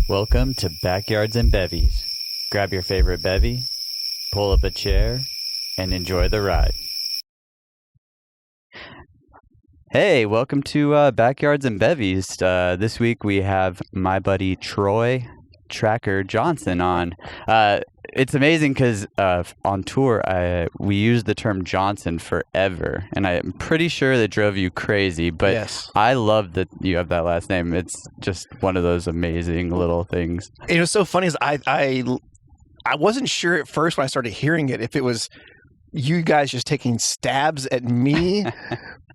Welcome to Backyards and Bevvies. Grab your favorite bevy, pull up a chair, and enjoy the ride. Hey, welcome to Backyards and Bevvies. This week we have my buddy Troy Tracker Johnson on. It's amazing because on tour we use the term Johnson forever, and I'm pretty sure that drove you crazy, but yes. I love that you have that last name. It's just one of those amazing little things. It was so funny is I wasn't sure at first when I started hearing it if it was you guys just taking stabs at me.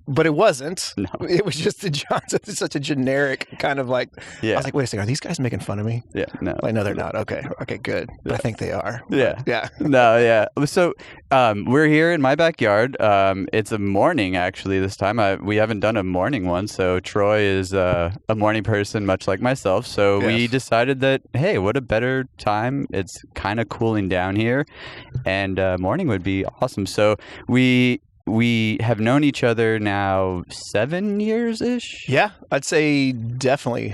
But it wasn't. No. It was just the Johnson. It's such a generic kind of like. Yeah. I was like, wait a second. Are these guys making fun of me? Yeah. No. Like, no, they're not. Okay, good. But I think they are. Yeah. Yeah. No. Yeah. So we're here in my backyard. It's a morning actually this time. We haven't done a morning one. So Troy is a morning person, much like myself. So we decided that hey, what a better time. It's kind of cooling down here, and morning would be awesome. So we have known each other now 7 years-ish? Yeah, I'd say definitely.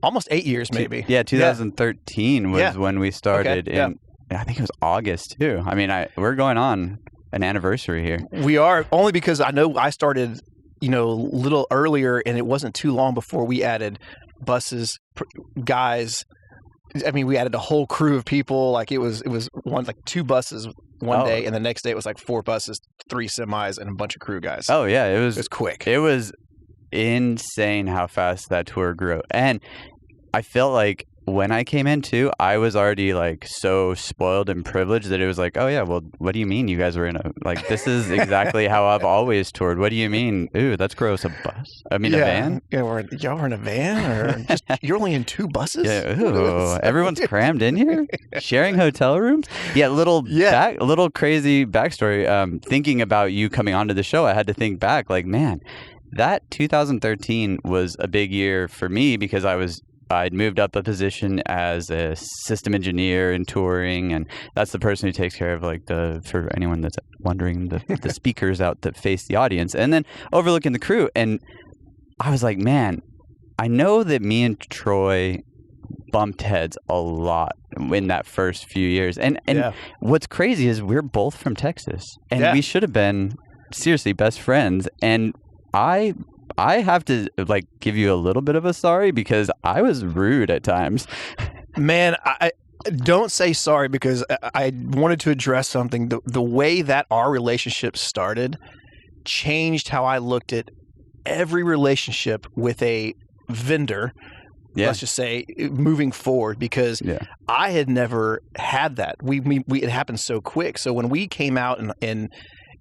Almost 8 years, maybe. 2013 was when we started. Okay, I think it was August, too. I mean, we're going on an anniversary here. We are, only because I know I started, a little earlier, and it wasn't too long before we added buses, guys. I mean, we added a whole crew of people. Like it was like 2 buses one day, and the next day it was like 4 buses, 3 semis, and a bunch of crew guys. Oh yeah, it was quick. It was insane how fast that tour grew, and I felt like when I came in too, I was already like so spoiled and privileged that it was like, oh yeah, well, what do you mean you guys were in this is exactly how I've always toured. What do you mean? Ooh, that's gross. A bus? I mean, a van? Yeah, y'all were in a van, or just you're only in 2 buses? Yeah. Ooh, everyone's crammed in here, sharing hotel rooms. Yeah, little crazy backstory. Thinking about you coming onto the show, I had to think back. Like, man, that 2013 was a big year for me because I'd moved up a position as a system engineer in touring, and that's the person who takes care of for anyone that's wondering, the speakers out that face the audience, and then overlooking the crew. And I was like, man, I know that me and Troy bumped heads a lot in that first few years. And what's crazy is we're both from Texas, and we should have been seriously best friends. And I have to give you a little bit of a sorry because I was rude at times. Man, I don't say sorry because I wanted to address something. The way that our relationship started changed how I looked at every relationship with a vendor. Yeah. Let's just say moving forward, because I had never had that. It happened so quick. So when we came out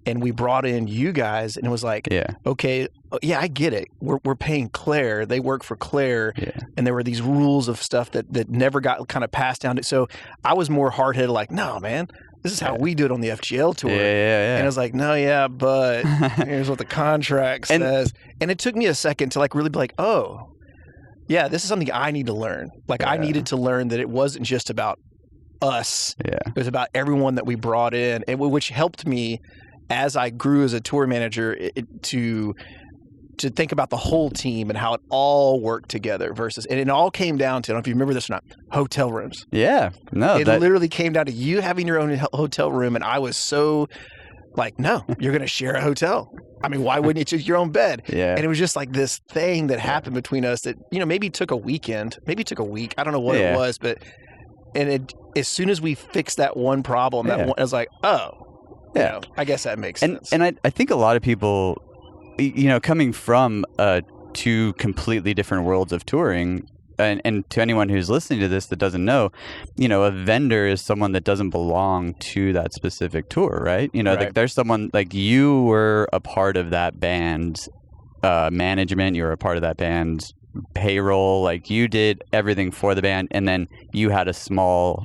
and we brought in you guys, and it was like, okay, I get it. We're paying Claire. They work for Claire. Yeah. And there were these rules of stuff that never got kind of passed down. So I was more hard-headed, like, no, man, this is how we do it on the FGL tour. Yeah. And I was like, no, but here's what the contract says. And it took me a second to really be like, oh, yeah, this is something I need to learn. I needed to learn that it wasn't just about us. Yeah. It was about everyone that we brought in, which helped me as I grew as a tour manager to think about the whole team and how it all worked together and it all came down to, I don't know if you remember this or not, hotel rooms. Yeah. No. It literally came down to you having your own hotel room, and I was so like, no, you're going to share a hotel. I mean, why wouldn't you choose your own bed? Yeah. And it was just like this thing that happened between us that, maybe took a weekend, maybe took a week. I don't know what it was, but as soon as we fixed that one problem, I was like, oh, yeah, I guess that makes sense. And I think a lot of people, coming from 2 completely different worlds of touring, and to anyone who's listening to this that doesn't know, a vendor is someone that doesn't belong to that specific tour, right? There's someone you were a part of that band's management, you were a part of that band's payroll, you did everything for the band, and then you had a small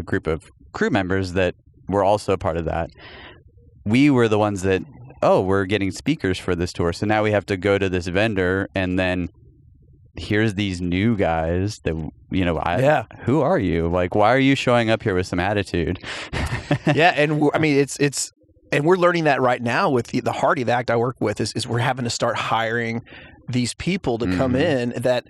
group of crew members that were also part of that. We were the ones that, we're getting speakers for this tour, so now we have to go to this vendor, and then here's these new guys that, who are you? Why are you showing up here with some attitude? Yeah, and I mean, and we're learning that right now with the Hardy, the act I work with, is we're having to start hiring these people to come in that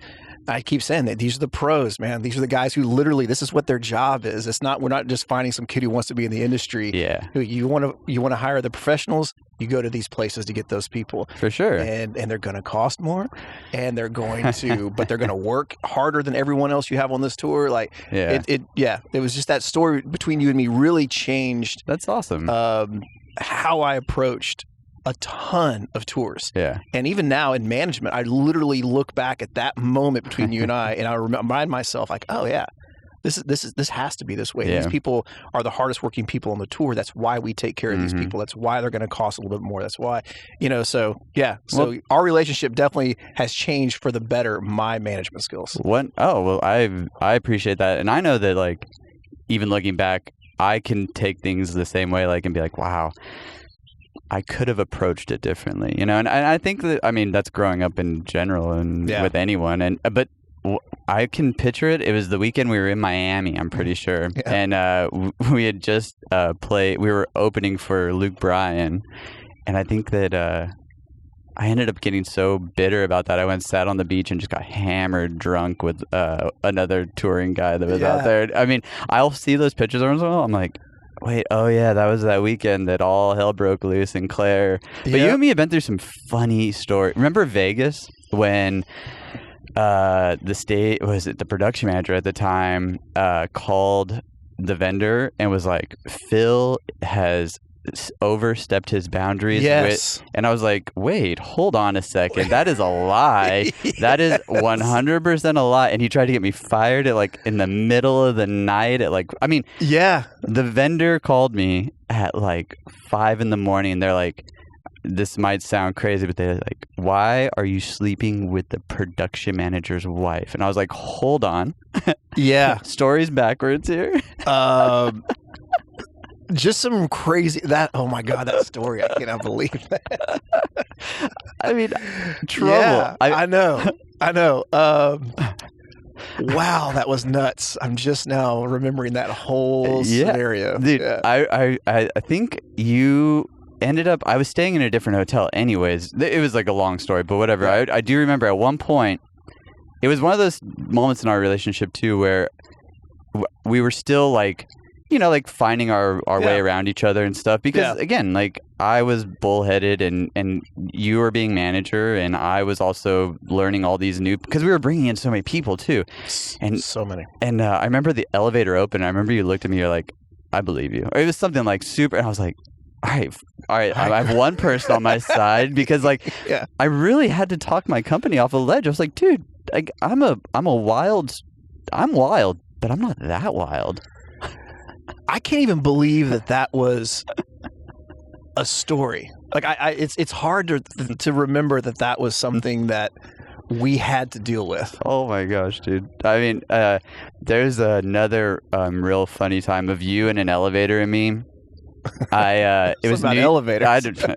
I keep saying that these are the pros, man. These are the guys who literally, this is what their job is. We're not just finding some kid who wants to be in the industry. Yeah. You want to hire the professionals, you go to these places to get those people. For sure. And they're going to cost more, and they're going to, but they're going to work harder than everyone else you have on this tour. Like, it was just that story between you and me really changed. That's awesome. How I approached a ton of tours. Yeah. And even now in management, I literally look back at that moment between you and I remind myself like, oh yeah, this has to be this way. Yeah. These people are the hardest working people on the tour. That's why we take care of these people. That's why they're going to cost a little bit more. That's why, so yeah. So our relationship definitely has changed for the better, my management skills. I appreciate that. And I know that, like, even looking back, I can take things the same way, like, and be like, wow, I could have approached it differently, and I think that, I mean, that's growing up in general and with anyone. But I can picture it. It was the weekend we were in Miami, I'm pretty sure. Yeah. And we had just we were opening for Luke Bryan. And I think that I ended up getting so bitter about that. I went and sat on the beach and just got hammered drunk with another touring guy that was out there. I mean, I'll see those pictures and I'm like, wait, oh yeah, that was that weekend that all hell broke loose in Claire. But you and me have been through some funny stories. Remember Vegas when the production manager at the time called the vendor and was like, Phil has overstepped his boundaries. Yes. And I was like, wait, hold on a second. That is a lie. That is 100% a lie. And he tried to get me fired at like in the middle of the night at like, I mean, the vendor called me at like 5 a.m. and they're like, this might sound crazy, but they're like, why are you sleeping with the production manager's wife? And I was like, hold on. Yeah. Stories backwards here. Just some crazy oh my God, that story. I cannot believe that. I mean, trouble. Yeah, I know. Wow, that was nuts. I'm just now remembering that whole scenario. Dude, I think you ended up, I was staying in a different hotel anyways. It was like a long story, but whatever. Yeah. I do remember at one point, it was one of those moments in our relationship too, where we were still like, like finding our way around each other and stuff. Because again, like I was bullheaded and you were being manager and I was also learning all these new, because we were bringing in so many people too. And so many. And I remember the elevator opened. I remember you looked at me, you're like, I believe you. Or it was something like super, and I was like, all right. I have one person on my side because like, I really had to talk my company off a ledge. I was like, dude, I'm wild, but I'm not that wild. I can't even believe that was a story. Like it's hard to remember that was something that we had to deal with. Oh my gosh, dude. I mean, there's another real funny time of you in an elevator and me. It was about elevators.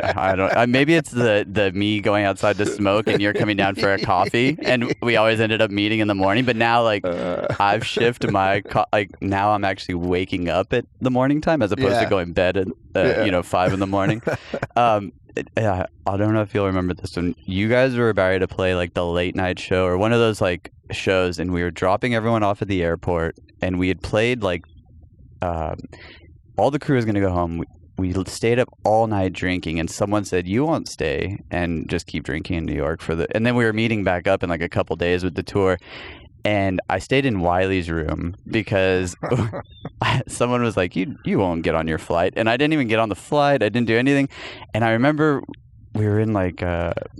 I don't. Maybe it's the me going outside to smoke and you're coming down for a coffee, and we always ended up meeting in the morning. But now, like, I've shifted my now I'm actually waking up at the morning time as opposed to going to bed at 5 in the morning. I don't know if you'll remember this one. You guys were about to play like the late night show or one of those like shows, and we were dropping everyone off at the airport, and we had played like. All the crew was going to go home. We stayed up all night drinking, and someone said, you won't stay and just keep drinking in New York and then we were meeting back up in like a couple days with the tour. And I stayed in Wiley's room because someone was like, you won't get on your flight. And I didn't even get on the flight. I didn't do anything. And I remember we were in like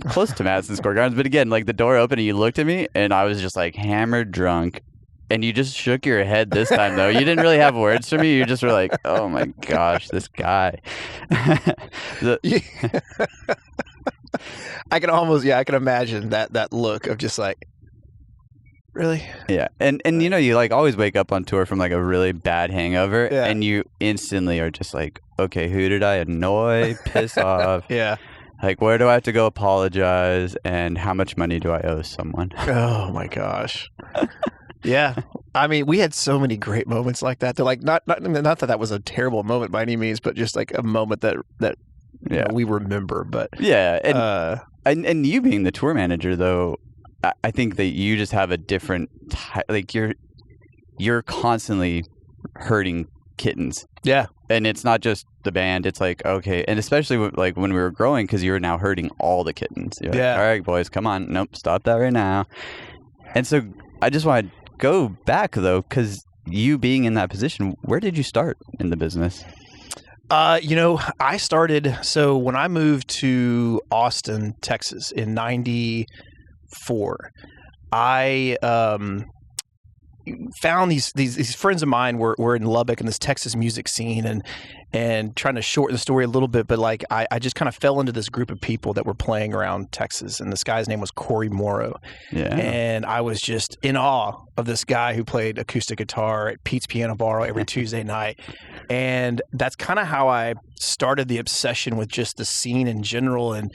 close to Madison Square Gardens. But again, like the door opened and you looked at me and I was just like hammered drunk. And you just shook your head this time, though. You didn't really have words for me. You just were like, oh, my gosh, this guy. I can imagine that look of just like, really? Yeah. And you like always wake up on tour from like a really bad hangover. Yeah. And you instantly are just like, okay, who did I annoy, piss off? Yeah. Like, where do I have to go apologize? And how much money do I owe someone? Oh, my gosh. Yeah. I mean, we had so many great moments like that. They're like, not that was a terrible moment by any means, but just like a moment that we remember. But yeah. And you being the tour manager, though, I think that you just have a different like you're constantly herding kittens. Yeah. And it's not just the band. It's like, okay. And especially like when we were growing, because you were now herding all the kittens. You're like, all right, boys, come on. Nope, stop that right now. And so I just want to go back, though, because you being in that position, where did you start in the business? I started, so when I moved to Austin, Texas in 94, I found these friends of mine were in Lubbock in this Texas music scene, and trying to shorten the story a little bit, but like I just kind of fell into this group of people that were playing around Texas, and this guy's name was Corey Morrow. Yeah. And I was just in awe of this guy who played acoustic guitar at Pete's Piano Bar every Tuesday night. And that's kind of how I started the obsession with just the scene in general and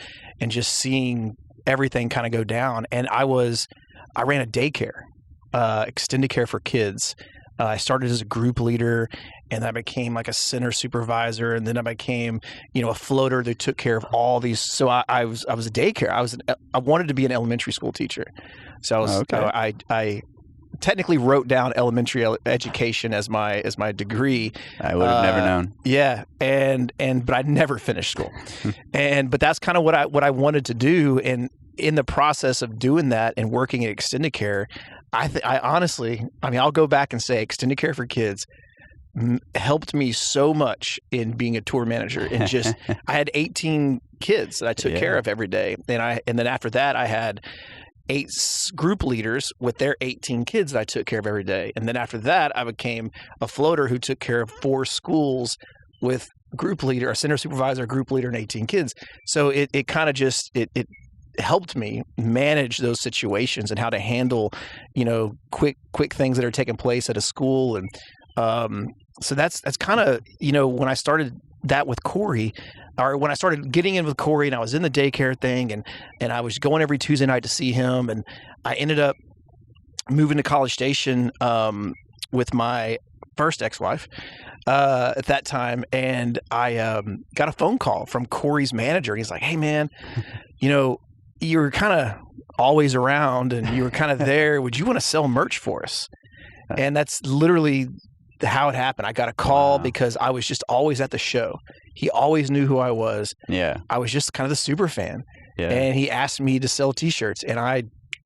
just seeing everything kind of go down. And I ran a daycare, extended care for kids. I started as a group leader, and I became like a center supervisor, and then I became, a floater that took care of all these. So I was a daycare. I wanted to be an elementary school teacher. So I technically wrote down elementary education as my degree. I would have never known. Yeah, but I never finished school, but that's kind of what I wanted to do. And in the process of doing that and working in extended care, I honestly, I'll go back and say extended care for kids helped me so much in being a tour manager. And just I had 18 kids that I took care of every day, and then after that I had 8 group leaders with their 18 kids that I took care of every day. And then after that, I became a floater who took care of 4 schools with group leader, a center supervisor, group leader, and 18 kids. So it kind of just, it helped me manage those situations and how to handle, quick things that are taking place at a school. And so that's kind of, when I started that with Corey, or when I started getting in with Corey and I was in the daycare thing and I was going every Tuesday night to see him, and I ended up moving to College Station with my first ex-wife at that time, and I got a phone call from Corey's manager. He's like, "Hey man, you were kind of always around and you were kind of there. Would you want to sell merch for us?" And that's literally how it happened. I got a call because I was just always at the show. He always knew who I was. Yeah. I was just kind of the super fan. Yeah. And he asked me to sell t-shirts, and I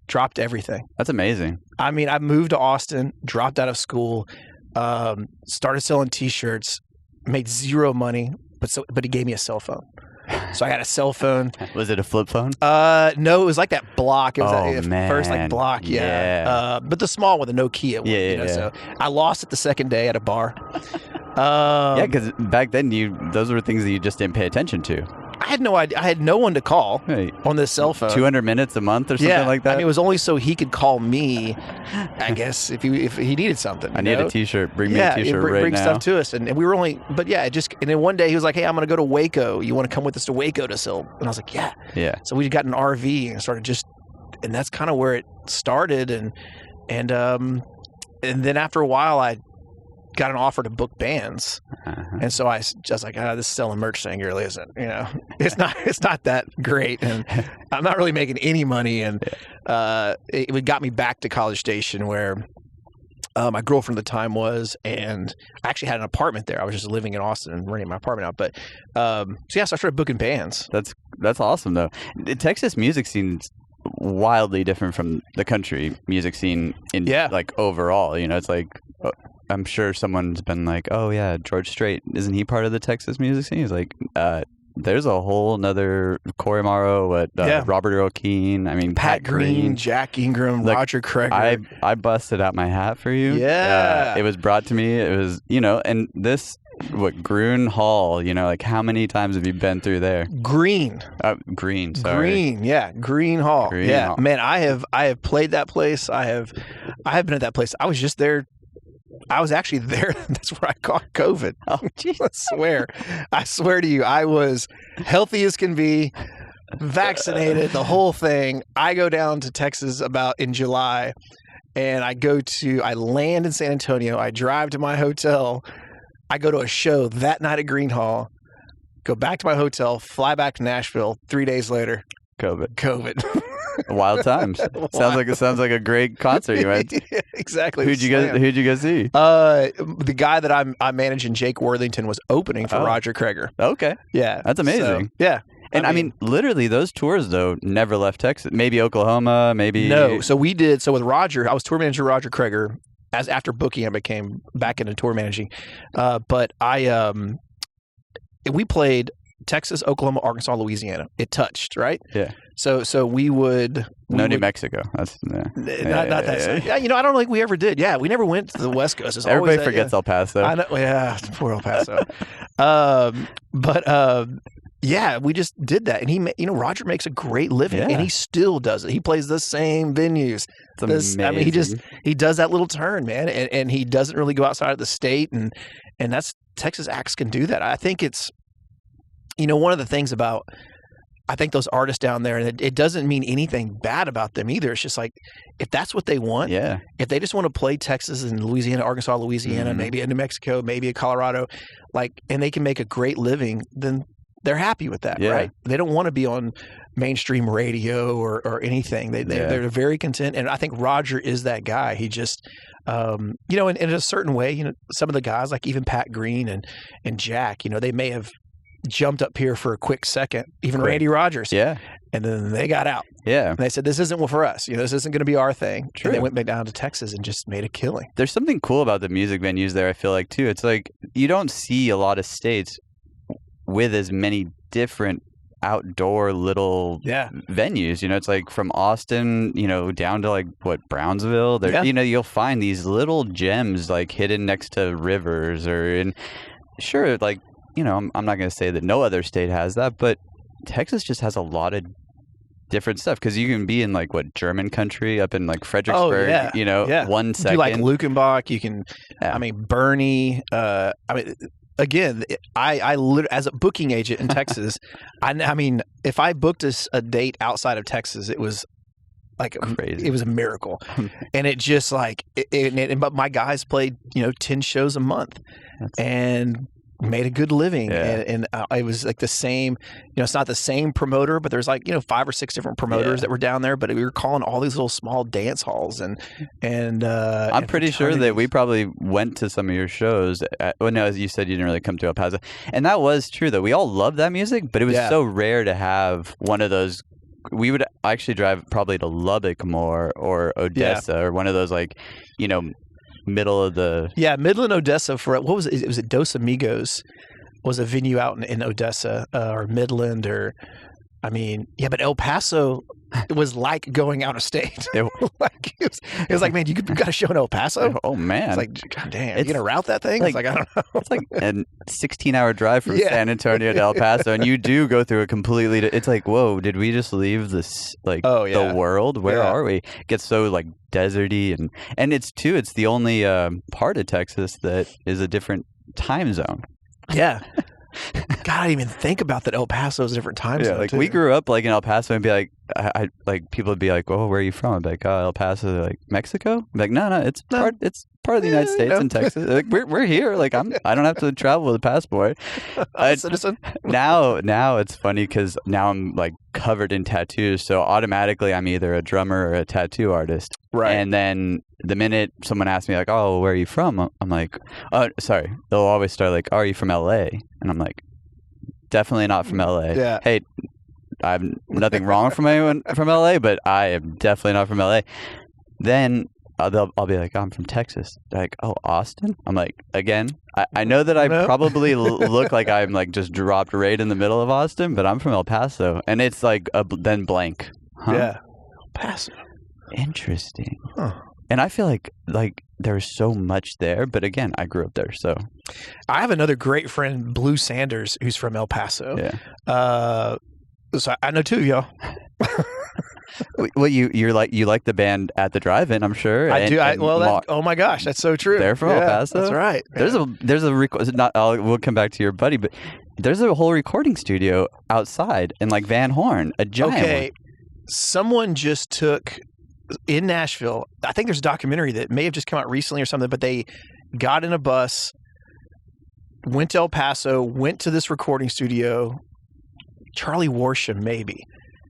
dropped everything. That's amazing. I moved to Austin, dropped out of school, started selling t-shirts, made zero money, but he gave me a cell phone. So I got a cell phone. Was it a flip phone? No, it was like that block. It was first like block, yeah. But the small one, the Nokia one. Yeah. So I lost it the second day at a bar. Because back then those were things that you just didn't pay attention to. I had no idea. I had no one to call on this cell phone. 200 minutes a month or something like that? It was only so he could call me, I guess, if he needed something. I need a t-shirt. Bring me a t-shirt right now. Bring stuff to us. And we were only, but and then one day he was like, "Hey, I'm going to go to Waco. You want to come with us to Waco to sell?" And I was like, "Yeah." Yeah. So we got an RV and started and that's kind of where it started. And then after a while, I got an offer to book bands. And so I was like, this selling merch thing really isn't, it's not that great. And I'm not really making any money. And it got me back to College Station where my girlfriend at the time was, and I actually had an apartment there. I was just living in Austin and renting my apartment out. But so I started booking bands. That's awesome though. The Texas music scene's wildly different from the country music scene in like overall. It's like, I'm sure someone's been like, "Oh yeah, George Strait, isn't he part of the Texas music scene?" He's like, there's a whole nother Corey Morrow, Robert Earl Keen, Pat Green, Jack Ingram, Roger Craig. I busted out my hat for you. Yeah. It was brought to me. It was, and this, Groon Hall, like how many times have you been through there? Green, sorry. Green, yeah. Green Hall. Hall. Man, I have played that place. I have been at that place. I was just there. I was actually there. That's where I caught COVID. Oh, geez. I swear to you, I was healthy as can be, vaccinated, the whole thing. I go down to Texas in July, and I land in San Antonio. I drive to my hotel. I go to a show that night at Green Hall, go back to my hotel, fly back to Nashville. 3 days later, COVID. Wild times. Sounds like a great concert you went. Yeah, exactly. Who'd you go see? The guy that I'm managing, Jake Worthington, was opening for Roger Creager. Okay. Yeah. That's amazing. So, yeah. And I mean, literally, those tours, though, never left Texas. Maybe Oklahoma, maybe... No. So we did... So with Roger, I was tour manager Roger Creager. As after Buckie, I became back into tour managing. But we played Texas, Oklahoma, Arkansas, Louisiana. It touched, right? Yeah. So we would... New Mexico. That's not that. Yeah, I don't think we ever did. Yeah, we never went to the West Coast. It's Everybody forgets El Paso. I know. Yeah, poor El Paso. Yeah, we just did that, and Roger makes a great living, and he still does it. He plays the same venues. Amazing. I mean, he does that little turn, man, and he doesn't really go outside of the state, and that's Texas acts can do that. I think it's, one of the things about, I think those artists down there, and it doesn't mean anything bad about them either. It's just like, if that's what they want, if they just want to play Texas and Louisiana, Arkansas, Louisiana, maybe in New Mexico, maybe in Colorado, and they can make a great living, then they're happy with that, right? They don't want to be on mainstream radio or anything. They're very content. And I think Roger is that guy. He just, and in a certain way, some of the guys like even Pat Green and Jack, they may have jumped up here for a quick second, even Randy Rogers. Yeah. And then they got out. Yeah. And they said, this isn't for us. This isn't going to be our thing. True. And they went back down to Texas and just made a killing. There's something cool about the music venues there, I feel like, too. It's like you don't see a lot of states with as many different outdoor little venues. It's like from Austin, down to like Brownsville. You'll find these little gems like hidden next to rivers I'm not going to say that no other state has that, but Texas just has a lot of different stuff because you can be in German country up in Fredericksburg, 1 second. You like Luckenbach, you can, Bernie, again, I literally, as a booking agent in Texas, I mean, if I booked a date outside of Texas, it was crazy. It was a miracle. And it just but my guys played, 10 shows a month and made a good living. And it was the same, it's not the same promoter, but there's 5 or 6 different promoters that were down there, but we were calling all these little small dance halls and I'm pretty sure that we probably went to some of your shows. As you said, you didn't really come to El Paso, and that was true though. We all love that music, but it was so rare to have one of those. We would actually drive probably to Lubbock more or Odessa or one of those middle of the Midland, Odessa for what was it? Was it Dos Amigos? Was a venue out in Odessa or Midland but El Paso was like going out of state. It was like, man, you got a show in El Paso? Oh man, it's like, God damn, you gonna route that thing? It's I don't know. It's like a 16-hour drive from San Antonio to El Paso, and you do go through a completely. It's like, whoa, did we just leave this the world? Where are we? It gets so deserty and it's the only part of Texas that is a different time zone. Yeah. God, I didn't even think about that. El Paso is a different time zone. We grew up in El Paso and be I people would be like, "Oh, where are you from?" I'd be like, "Oh, El Paso." They're like, "Mexico?" I'm like, "No, it's part of the United States and Texas. We're here. I don't have to travel with a passport." Citizen. Now it's funny because now I'm covered in tattoos, so automatically I'm either a drummer or a tattoo artist. Right. And then the minute someone asks me "Oh, where are you from?" I'm like, "Oh, sorry." They'll always start "Oh, are you from LA?" And I'm like, "Definitely not from LA." Yeah. Hey, I have nothing wrong from anyone from LA, but I am definitely not from LA. Then I'll be like, "I'm from Texas." They're like, "Oh, Austin?" I'm like, again, I know that I probably look like I'm just dropped right in the middle of Austin, but I'm from El Paso, and it's then blank. Huh? Yeah, El Paso. Interesting. Huh. And I feel like there's so much there, but again, I grew up there, so. I have another great friend, Blue Sanders, who's from El Paso. Yeah. So I know 2 of y'all. Well, you like the band At the Drive-In, I'm sure. I do. Oh my gosh, that's so true. They're from El Paso. That's right. There's a we'll come back to your buddy, but there's a whole recording studio outside in Van Horn, a giant one. Someone just took in Nashville. I think there's a documentary that may have just come out recently or something, but they got in a bus, went to El Paso, went to this recording studio. Charlie Worsham, maybe.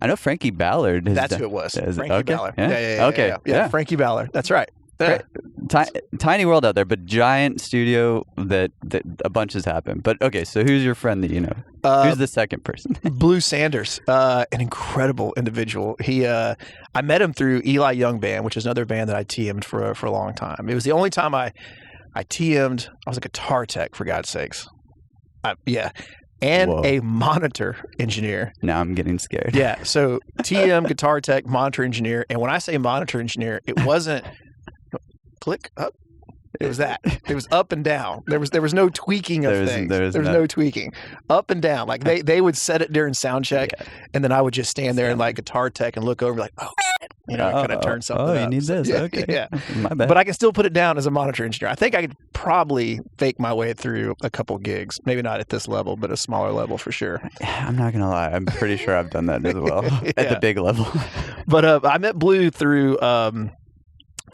I know Frankie Ballard. That's who it was. Frankie Ballard. Yeah. Yeah. Frankie Ballard. That's right. Yeah. Tiny world out there, but giant studio that a bunch has happened. But okay, so who's your friend that you know? Who's the second person? Blue Sanders, an incredible individual. I met him through Eli Young Band, which is another band that I TM'd for a long time. It was the only time I TM'd. I was a guitar tech, for God's sakes. And Whoa. a monitor engineer. Now I'm getting scared. Yeah, so TM, guitar tech, monitor engineer. And when I say monitor engineer, it wasn't click up. It was that. It was up and down. There was no tweaking of things. There was no tweaking. Up and down. Like they would set it during sound check, and then I would just stand there and like guitar tech and look over like, kind of turn something up. You need this. Okay. Yeah. My bad. But I can still put it down as a monitor engineer. I think I could probably fake my way through a couple gigs. Maybe not at this level, but a smaller level for sure. I'm not going to lie. I'm pretty sure I've done that as well at the big level. But I met Blue through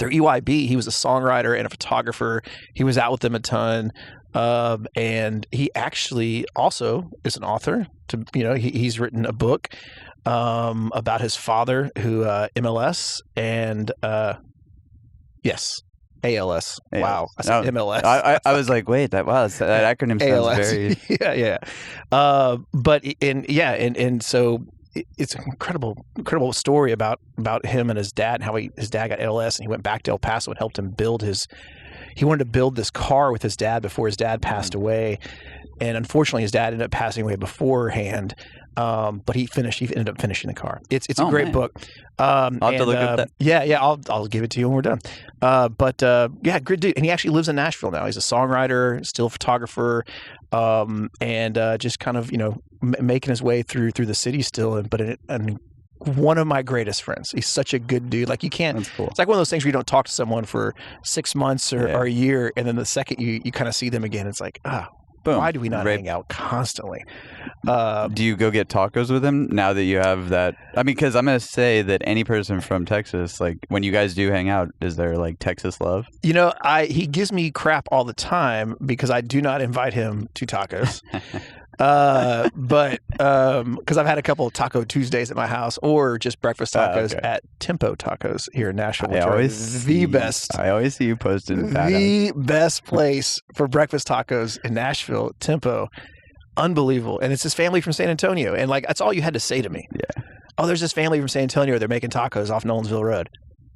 EYB. He was a songwriter and a photographer. He was out with them a ton. And he actually also is an author. He's written a book about his father who MLS and ALS. Wow. I said MLS. I was like, wait, that acronym sounds ALS. very... So it's an incredible story about him and his dad and how his dad got ALS and he went back to El Paso and helped him he wanted to build this car with his dad before his dad passed away. And unfortunately his dad ended up passing away beforehand. But he ended up finishing the car. It's a great book. I'll have to look at that. Yeah, I'll give it to you when we're done. Good dude. And he actually lives in Nashville now. He's a songwriter, still a photographer, and just kind of, making his way through the city still. But one of my greatest friends. He's such a good dude. Like you can't. That's cool. It's like one of those things where you don't talk to someone for 6 months or a year, and then the second you kind of see them again, it's like, boom. Why do we not hang out constantly? Do you go get tacos with him now that you have that? I mean, because I'm going to say that any person from Texas, like when you guys do hang out, is there like Texas love? He gives me crap all the time because I do not invite him to tacos. But because I've had a couple of Taco Tuesdays at my house or just breakfast tacos at Tempo Tacos here in Nashville, which are the best. I always see you posting the best place for breakfast tacos in Nashville, Tempo. Unbelievable. And it's this family from San Antonio. And like, that's all you had to say to me. Yeah. Oh, there's this family from San Antonio. They're making tacos off Nolensville Road.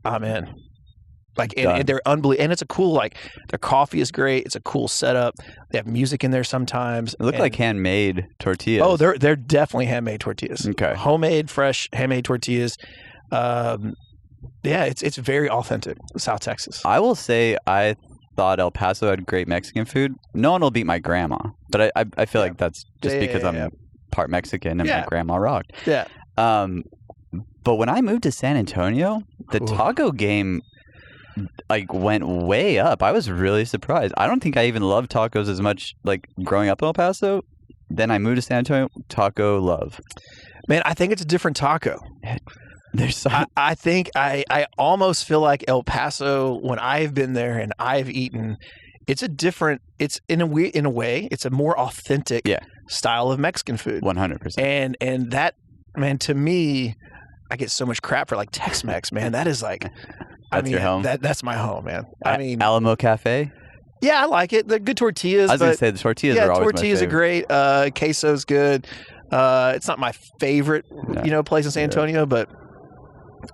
I'm in. Like, and they're unbelievable. And it's a cool, like, their coffee is great. It's a cool setup. They have music in there sometimes. It looked like handmade tortillas. Oh, they're definitely handmade tortillas. Okay. Homemade, fresh, handmade tortillas. It's very authentic, South Texas. I will say I thought El Paso had great Mexican food. No one will beat my grandma, but I feel like that's just because I'm part Mexican and my grandma rocked. Yeah. But when I moved to San Antonio, the taco game like went way up. I was really surprised. I don't think I even loved tacos as much like growing up in El Paso. Then I moved to San Antonio, taco love. Man, I think it's a different taco. There's some... I think I almost feel like El Paso, when I've been there and I've eaten, it's in a way, it's a more authentic style of Mexican food. 100%. And that, man, to me, I get so much crap for like Tex-Mex, man. That is like, your home? That's my home, man. I mean, Alamo Cafe? Yeah, I like it. They're good tortillas. I was going to say the tortillas are always tortillas my favorite. Are great. Queso's good. It's not my favorite, place in San Antonio, but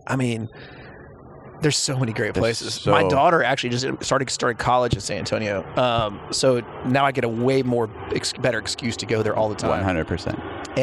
I mean, there's so many great places. My daughter actually just started college in San Antonio, so now I get a way better excuse to go there all the time. 100%.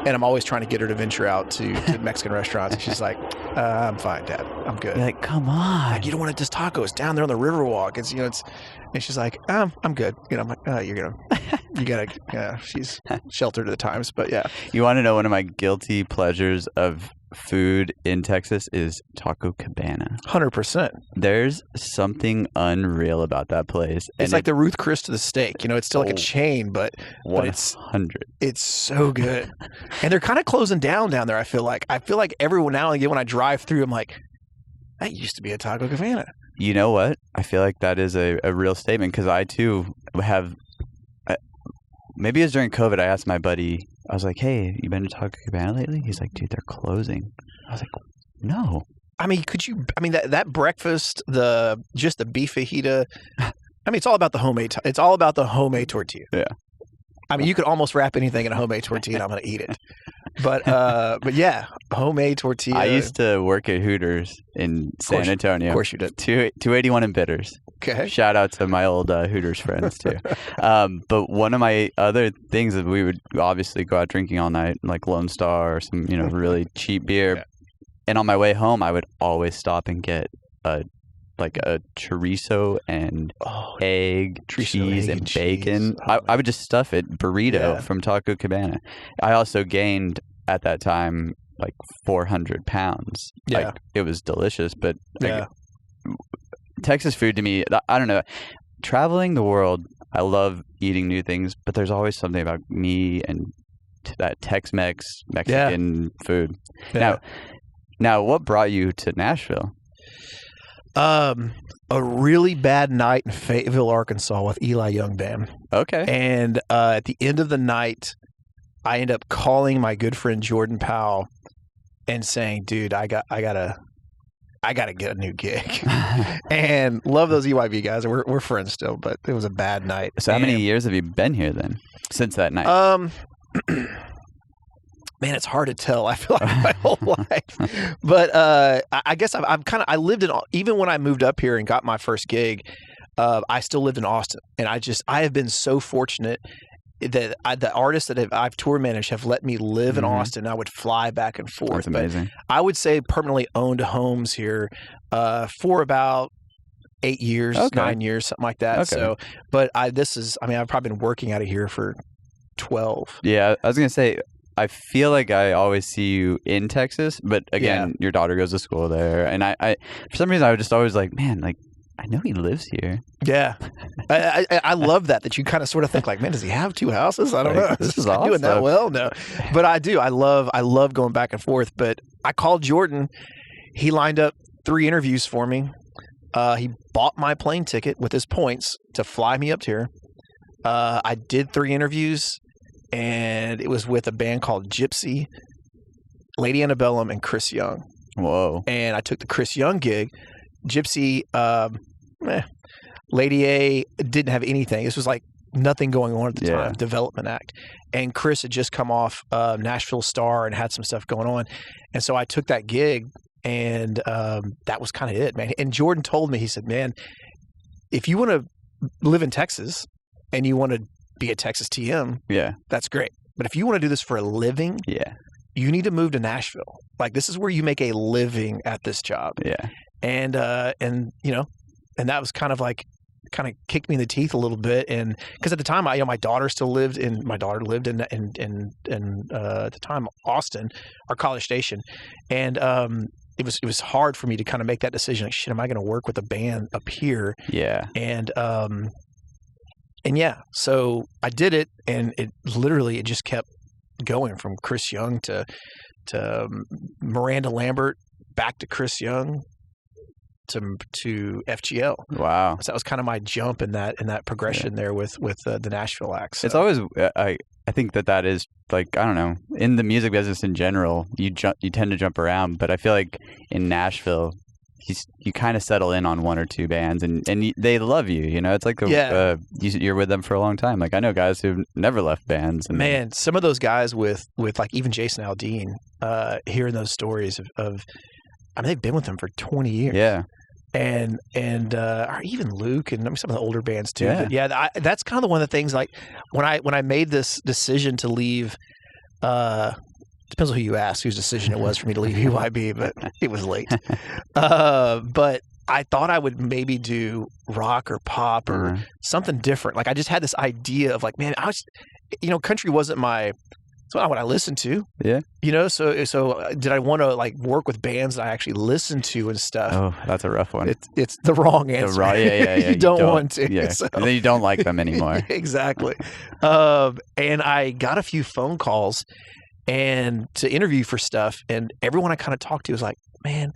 And I'm always trying to get her to venture out to Mexican restaurants. And she's like, I'm fine, Dad. I'm good. You're like, come on. Like, you don't want to just tacos down there on the Riverwalk. And she's like, I'm good. I'm like, she's sheltered at the times, but yeah. You want to know one of my guilty pleasures of food in Texas is Taco Cabana. 100%. There's something unreal about that place. It's like the Ruth Chris to the steak. It's still like a chain, but 100. It's so good. And they're kind of closing down there, I feel like. I feel like every now and again when I drive through, I'm like, that used to be a Taco Cabana. You know what? I feel like that is a real statement because I too have maybe it was during COVID. I asked my buddy, I was like, hey, you been to Taco Cabana lately? He's like, dude, they're closing. I was like, no. I mean, that breakfast, just the beef fajita, I mean, it's all about the homemade tortilla. Yeah. I mean, you could almost wrap anything in a homemade tortilla and I'm going to eat it. But yeah, homemade tortilla. I used to work at Hooters in San Antonio. Of course you did. 281 in Bitters. Okay. Shout out to my old Hooters friends too. But one of my other things is we would obviously go out drinking all night, like Lone Star or some, really cheap beer. Yeah. And on my way home, I would always stop and get a chorizo and egg, cheese, and bacon. I would just stuff it, burrito from Taco Cabana. I also gained at that time like 400 pounds. Yeah. Like, it was delicious, but Texas food to me, I don't know. Traveling the world, I love eating new things, but there's always something about me and that Tex-Mex Mexican food. Yeah. Now, what brought you to Nashville? A really bad night in Fayetteville, Arkansas with Eli Young Band. Okay. And at the end of the night, I end up calling my good friend Jordan Powell and saying, dude, I gotta get a new gig. And love those EYB guys. We're friends still, but it was a bad night. So how many years have you been here then since that night? Man, it's hard to tell. I feel like my whole life, but I guess I lived in, even when I moved up here and got my first gig, I still lived in Austin, and I have been so fortunate that the artists that I've tour managed have let me live in Austin. I would fly back and forth. That's amazing. But I would say permanently owned homes here for about 8 years, 9 years, something like that. Okay. So, but I've probably been working out of here for 12. Yeah, I was gonna say, I feel like I always see you in Texas, but again, your daughter goes to school there, and I for some reason I was just always like, man, like I know he lives here. Yeah, I love that you kind of sort of think like, man, does he have 2 houses? I don't know. This is awesome. Doing that well, no, but I do. I love going back and forth. But I called Jordan. He lined up 3 interviews for me. He bought my plane ticket with his points to fly me up here. I did 3 interviews. And it was with a band called Gypsy, Lady Antebellum, and Chris Young. Whoa. And I took the Chris Young gig. Gypsy, Lady A didn't have anything. This was like nothing going on at the time, development act. And Chris had just come off Nashville Star and had some stuff going on. And so I took that gig, and that was kind of it, man. And Jordan told me, he said, man, if you want to live in Texas and you want to be a Texas TM, that's great. But if you want to do this for a living, you need to move to Nashville. Like, this is where you make a living at this job. Yeah. And and that was kind of kicked me in the teeth a little bit. And because at the time, my daughter lived in at the time, Austin, our College Station. And it was hard for me to kind of make that decision. Like, shit, am I going to work with a band up here? Yeah. And yeah, so I did it, and it just kept going from Chris Young to Miranda Lambert, back to Chris Young, to FGL. Wow! So that was kind of my jump in that progression there with the Nashville acts. So. It's always I think that is, like, I don't know, in the music business in general, you tend to jump around, but I feel like in Nashville, you kind of settle in on 1 or 2 bands, and they love you. It's like you're with them for a long time. Like, I know guys who've never left bands. And man, some of those guys with like even Jason Aldean, hearing those stories of they've been with them for 20 years. Yeah. And or even Luke and some of the older bands too. Yeah. But that's kind of one of the things, like when I made this decision to leave, depends on who you ask, whose decision it was for me to leave EYB, but it was late. But I thought I would maybe do rock or pop or something different. Like, I just had this idea of, like, man, country wasn't it's not what I listened to. Yeah. So did I want to, like, work with bands that I actually listened to and stuff? Oh, that's a rough one. It's the wrong answer. Yeah. You don't want to. Yeah. So. And then you don't like them anymore. Exactly. And I got a few phone calls and to interview for stuff, and everyone I kind of talked to was like, man,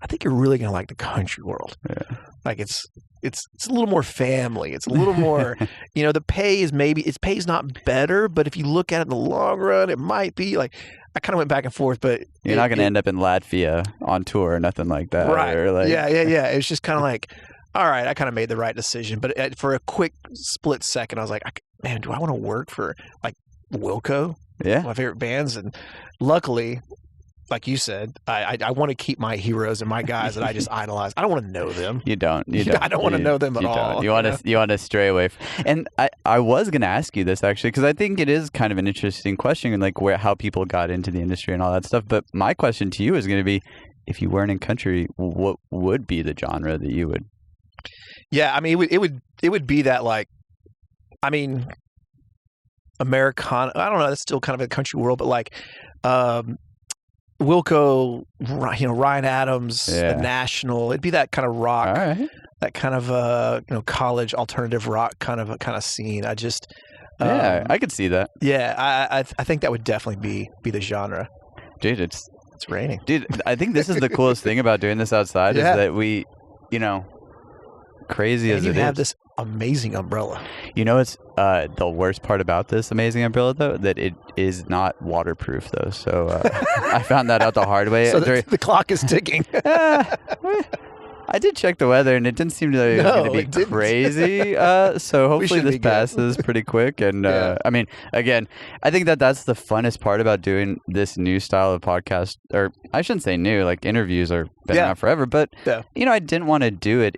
I think you're really going to like the country world. Yeah. Like, it's it's a little more family. It's a little more, the pay's not better, but if you look at it in the long run, it might be like. I kind of went back and forth, but you're not going to end up in Latvia on tour or nothing like that, right? Or like, yeah. It was just kind of like, all right, I kind of made the right decision, but for a quick split second, I was like, man, do I want to work for like Wilco? Yeah, my favorite bands, and luckily. Like you said, I want to keep my heroes and my guys that I just idolize. I don't want to know them. You don't. I don't want to know them at all. You want to stray away. And I was going to ask you this actually because I think it is kind of an interesting question and like how people got into the industry and all that stuff. But my question to you is going to be, if you weren't in country, what would be the genre that you would? Yeah, I mean, it would be that like, I mean, Americana. I don't know. That's still kind of a country world, but like. Wilco, Ryan Adams, the National. It'd be that kind of rock, that kind of college alternative rock kind of scene. I just I could see that. Yeah, I think that would definitely be the genre. Dude, it's raining. Dude, I think this is the coolest thing about doing this outside is that we, crazy as it is. You have this amazing umbrella. It's the worst part about this amazing umbrella though, that it is not waterproof though. So I found that out the hard way. So the clock is ticking. I did check the weather and it didn't seem to be crazy. So hopefully this passes pretty quick. And I mean, again, I think that's the funnest part about doing this new style of podcast, or I shouldn't say new, like interviews are been around forever, but I didn't want to do it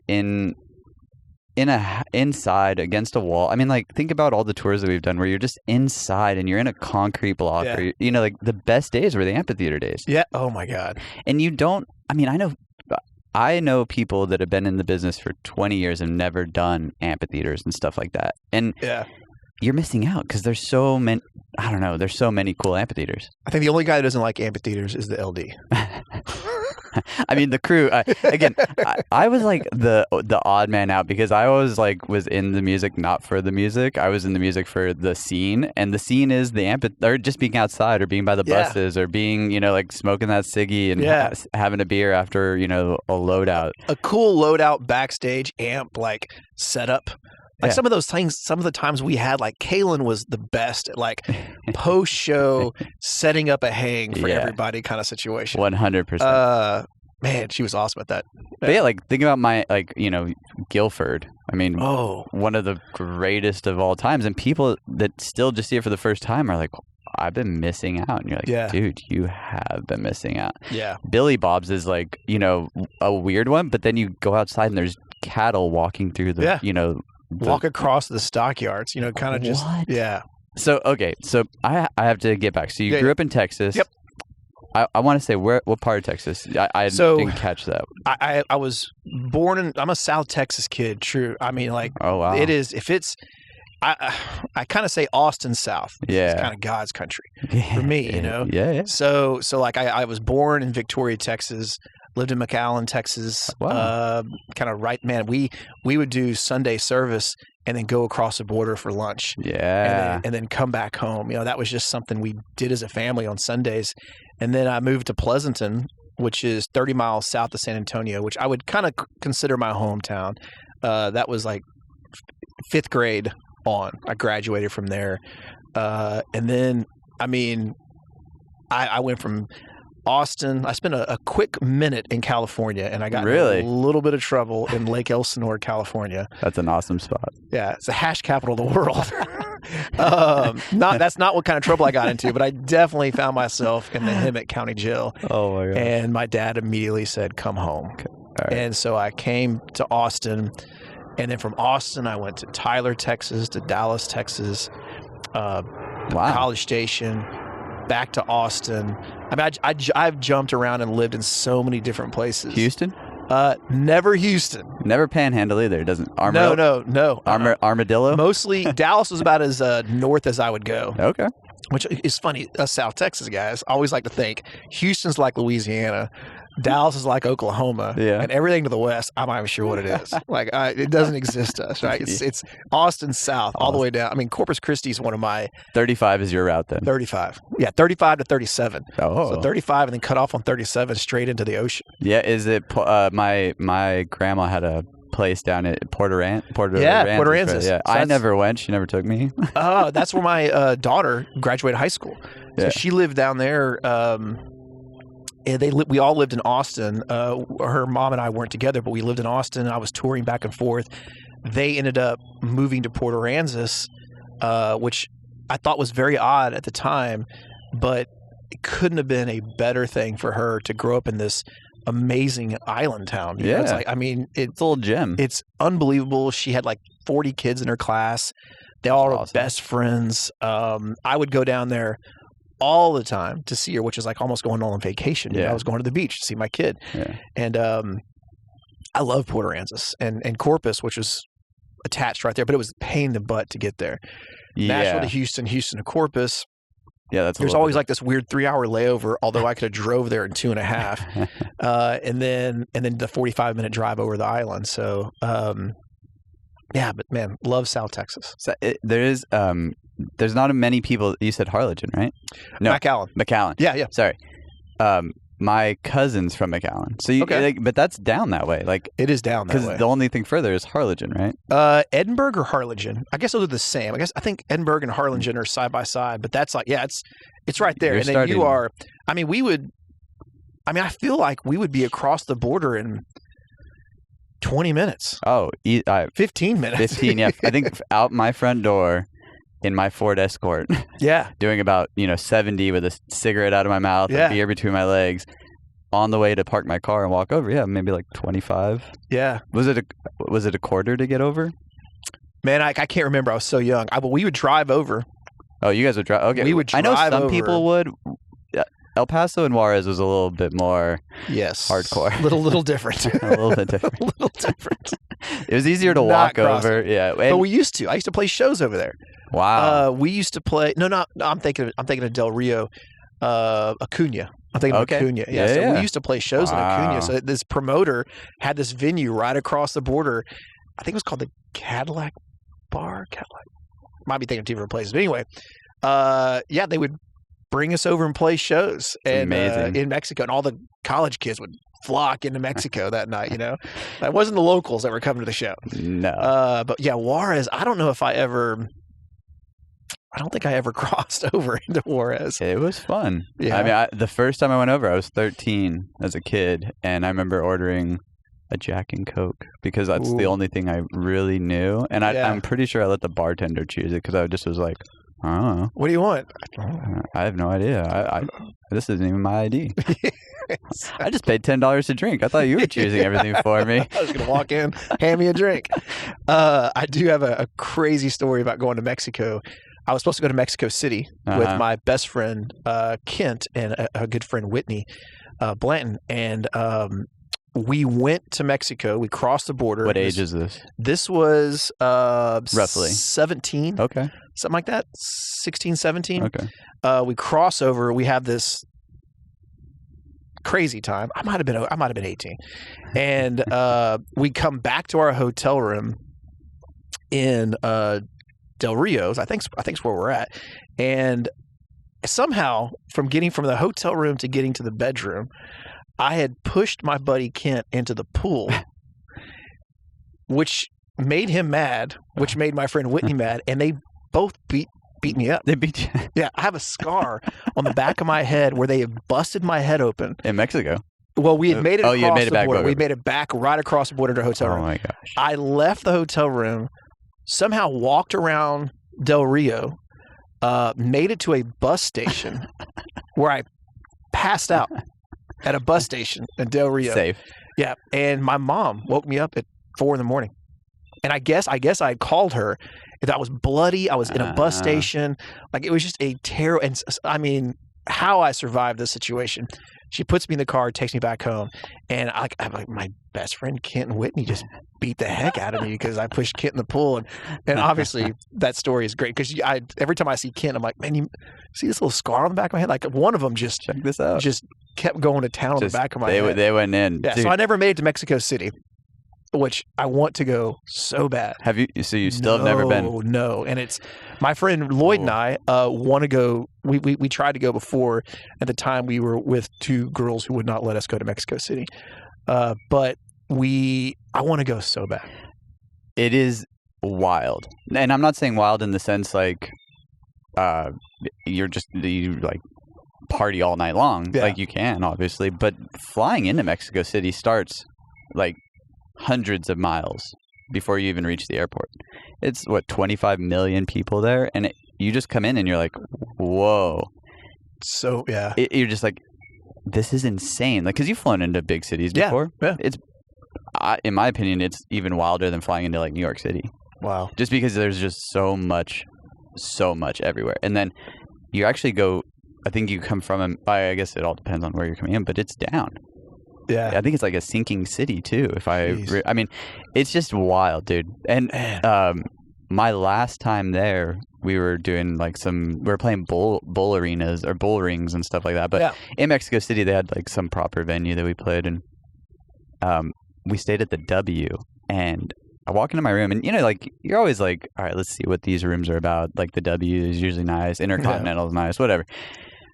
inside against a wall. I mean, like, think about all the tours that we've done where you're just inside and you're in a concrete block. Or, like the best days were the amphitheater days. Yeah. Oh my God. And I know people that have been in the business for 20 years and never done amphitheaters and stuff like that. And you're missing out because there's so many. I don't know. There's so many cool amphitheaters. I think the only guy that doesn't like amphitheaters is the LD. I mean, the crew. I was like the odd man out because I always was in the music not for the music. I was in the music for the scene, and the scene is the or just being outside or being by the buses or being like smoking that ciggy and having a beer after a loadout. A cool loadout backstage amp setup. Like some of those things, some of the times we had, like Kaylin was the best at post-show setting up a hang for everybody kind of situation. 100%. Man, she was awesome at that. But think about my, Guilford. I mean, one of the greatest of all times. And people that still just see it for the first time are like, I've been missing out. And you're like, dude, you have been missing out. Yeah. Billy Bob's is a weird one, but then you go outside and there's cattle walking through the, walk across the stockyards, kind of just, So, okay. So I have to get back. So you grew up in Texas. Yep. I want to say what part of Texas? I didn't catch that. I was born I'm a South Texas kid. True. I mean, oh, wow. It is, if it's, I kind of say Austin South. Yeah. It's kind of God's country for me, Yeah. So I was born in Victoria, Texas. Lived in McAllen, Texas. Wow. Kind of right, man. We would do Sunday service and then go across the border for lunch. Yeah. And then come back home. That was just something we did as a family on Sundays. And then I moved to Pleasanton, which is 30 miles south of San Antonio, which I would kind of consider my hometown. That was fifth grade on. I graduated from there. And then, I mean, I went from Austin. I spent a quick minute in California, and I got in a little bit of trouble in Lake Elsinore, California. That's an awesome spot. Yeah, it's the hash capital of the world. That's not what kind of trouble I got into, but I definitely found myself in the Hemet County Jail. Oh my God! And my dad immediately said, "Come home." Okay. Right. And so I came to Austin, and then from Austin I went to Tyler, Texas, to Dallas, Texas, College Station. Back to Austin. I mean, I've jumped around and lived in so many different places. Houston? Never Houston. Never Panhandle either. It doesn't. No. Armadillo? Mostly Dallas was about as north as I would go. Okay. Which is funny. Us South Texas guys always like to think Houston's like Louisiana. Dallas is like Oklahoma, and everything to the west, I'm not even sure what it is. It doesn't exist to us, right? It's Austin South all the way down. I mean, Corpus Christi is one of my 35 is your route then. 35, 35 to 37. Oh, so 35 and then cut off on 37 straight into the ocean. Yeah, is it? My grandma had a place down at Port Aransas. Aransas. Yeah, so I never went. She never took me. That's where my daughter graduated high school. So she lived down there. And we all lived in Austin. Her mom and I weren't together, but we lived in Austin. I was touring back and forth. They ended up moving to Port Aransas, which I thought was very odd at the time, but it couldn't have been a better thing for her to grow up in this amazing island town. You know, it's like, I mean, it's a little gem. It's unbelievable. She had like 40 kids in her class. They all were best friends. I would go down there all the time to see her, which is like almost going on vacation. You know, I was going to the beach to see my kid. Yeah. And I love Port Aransas and Corpus, which was attached right there, but it was a pain in the butt to get there. Nashville to Houston, Houston to Corpus. Yeah, there's always like this weird 3-hour layover, although I could have drove there in 2.5, and then the 45-minute drive over the island. So, yeah, but man, love South Texas. So there's not many people. You said Harlingen, right? No, McAllen. Yeah. Sorry. My cousin's from McAllen. So but that's down that way. Like it is down that way. Because the only thing further is Harlingen, right? Edinburgh or Harlingen. I guess those are the same. I think Edinburgh and Harlingen are side by side, but that's like, it's right there. And then you are, I feel like we would be across the border in 20 minutes. Oh, 15 minutes. 15, yeah. I think out my front door in my Ford Escort. Yeah. Doing about, 70 with a cigarette out of my mouth, a beer between my legs, on the way to park my car and walk over. Yeah, maybe like 25. Yeah. Was it a quarter to get over? Man, I can't remember. I was so young. But we would drive over. Oh, you guys would drive? Okay. We would drive over. I know some over. people would. El Paso and Juarez was a little bit more hardcore. A little different. A little bit different. A little different. It was easier to walk over. Yeah. But we used to. I used to play shows over there. Wow. We used to play. No, I'm thinking of Del Rio, Acuna. I'm thinking of Acuna. Yeah. So we used to play shows in Acuna. So this promoter had this venue right across the border. I think it was called the Cadillac Bar. Might be thinking of two different places. But anyway, they would bring us over and play shows in Mexico, and all the college kids would flock into Mexico that night. It wasn't the locals that were coming to the show. No. But yeah, Juarez. I don't think I ever crossed over into Juarez. It was fun. Yeah. I mean, the first time I went over, I was 13 as a kid, and I remember ordering a Jack and Coke because that's the only thing I really knew. And I'm pretty sure I let the bartender choose it because I just was like, I don't know. What do you want? I have no idea. This isn't even my ID. I just paid $10 to drink. I thought you were choosing everything for me. I was going to walk in, hand me a drink. I do have a crazy story about going to Mexico. I was supposed to go to Mexico City with my best friend, Kent, and a good friend, Whitney Blanton. And we went to Mexico. We crossed the border. What age is this? This was roughly 17. Okay. Something like that. 16, 17. Okay. We cross over. We have this crazy time. I might have been 18. And we come back to our hotel room in Del Rio's. I think it's where we're at. And somehow from getting from the hotel room to getting to the bedroom, I had pushed my buddy Kent into the pool, which made him mad, which made my friend Whitney mad, and they both beat me up. They beat you? Yeah, I have a scar on the back of my head where they had busted my head open. In Mexico? Well, we had made it across the border. Over. We made it back right across the border to the hotel room. Oh, my gosh. I left the hotel room, somehow walked around Del Rio, made it to a bus station where I passed out at a bus station in Del Rio. Safe. Yeah, and my mom woke me up at 4 a.m. And I guess I had called her. I was bloody. I was in a bus station. Like, it was just a terrible. And I mean, how I survived this situation. She puts me in the car, takes me back home, and I'm like, my best friend Kent and Whitney just beat the heck out of me because I pushed Kent in the pool, and obviously that story is great because every time I see Kent, I'm like, man, you see this little scar on the back of my head? Like, one of them just check this out, just kept going to town on the back of my head. They went in. Yeah, so I never made it to Mexico City, which I want to go so bad. Have you? So you still have never been? No, and it's my friend Lloyd and I want to go. We tried to go before. At the time, we were with two girls who would not let us go to Mexico City, but we I want to go so bad. It is wild. And I'm not saying wild in the sense like you like party all night long. Like you can, obviously. But flying into Mexico City starts like hundreds of miles before you even reach the airport. It's 25 million people there, and you just come in and you're like, whoa. So you're just like, this is insane. Like, because you've flown into big cities before. Yeah. It's in my opinion, it's even wilder than flying into like New York City. Wow. Just because there's just so much everywhere, and then you actually go. I think you come from I guess it all depends on where you're coming in, but it's down. Yeah, I think it's like a sinking city too. I mean, it's just wild, dude. And my last time there, we were doing like we were playing bull arenas or bull rings and stuff like that. But in Mexico City, they had like some proper venue that we played, and we stayed at the W. And I walk into my room, and like you're always like, all right, let's see what these rooms are about. Like the W is usually nice, Intercontinental is nice, whatever.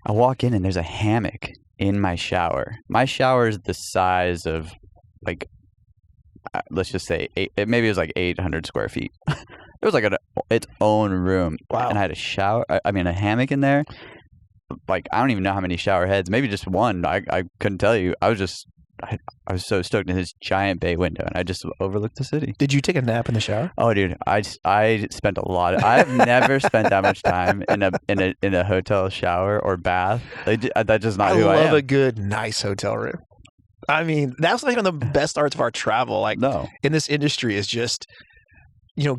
I walk in, and there's a hammock in my shower. My shower is the size of like, let's just say maybe it was like 800 square feet. It was like its own room. Wow. And I had a hammock in there. Like, I don't even know how many shower heads, maybe just one. I couldn't tell you. I was so stoked in this giant bay window, and I just overlooked the city. Did you take a nap in the shower? Oh, dude, I spent a lot. I've never spent that much time in a hotel shower or bath. That's just not who I am. I love a good, nice hotel room. I mean, that's like one of the best parts of our travel. Like, in this industry is just,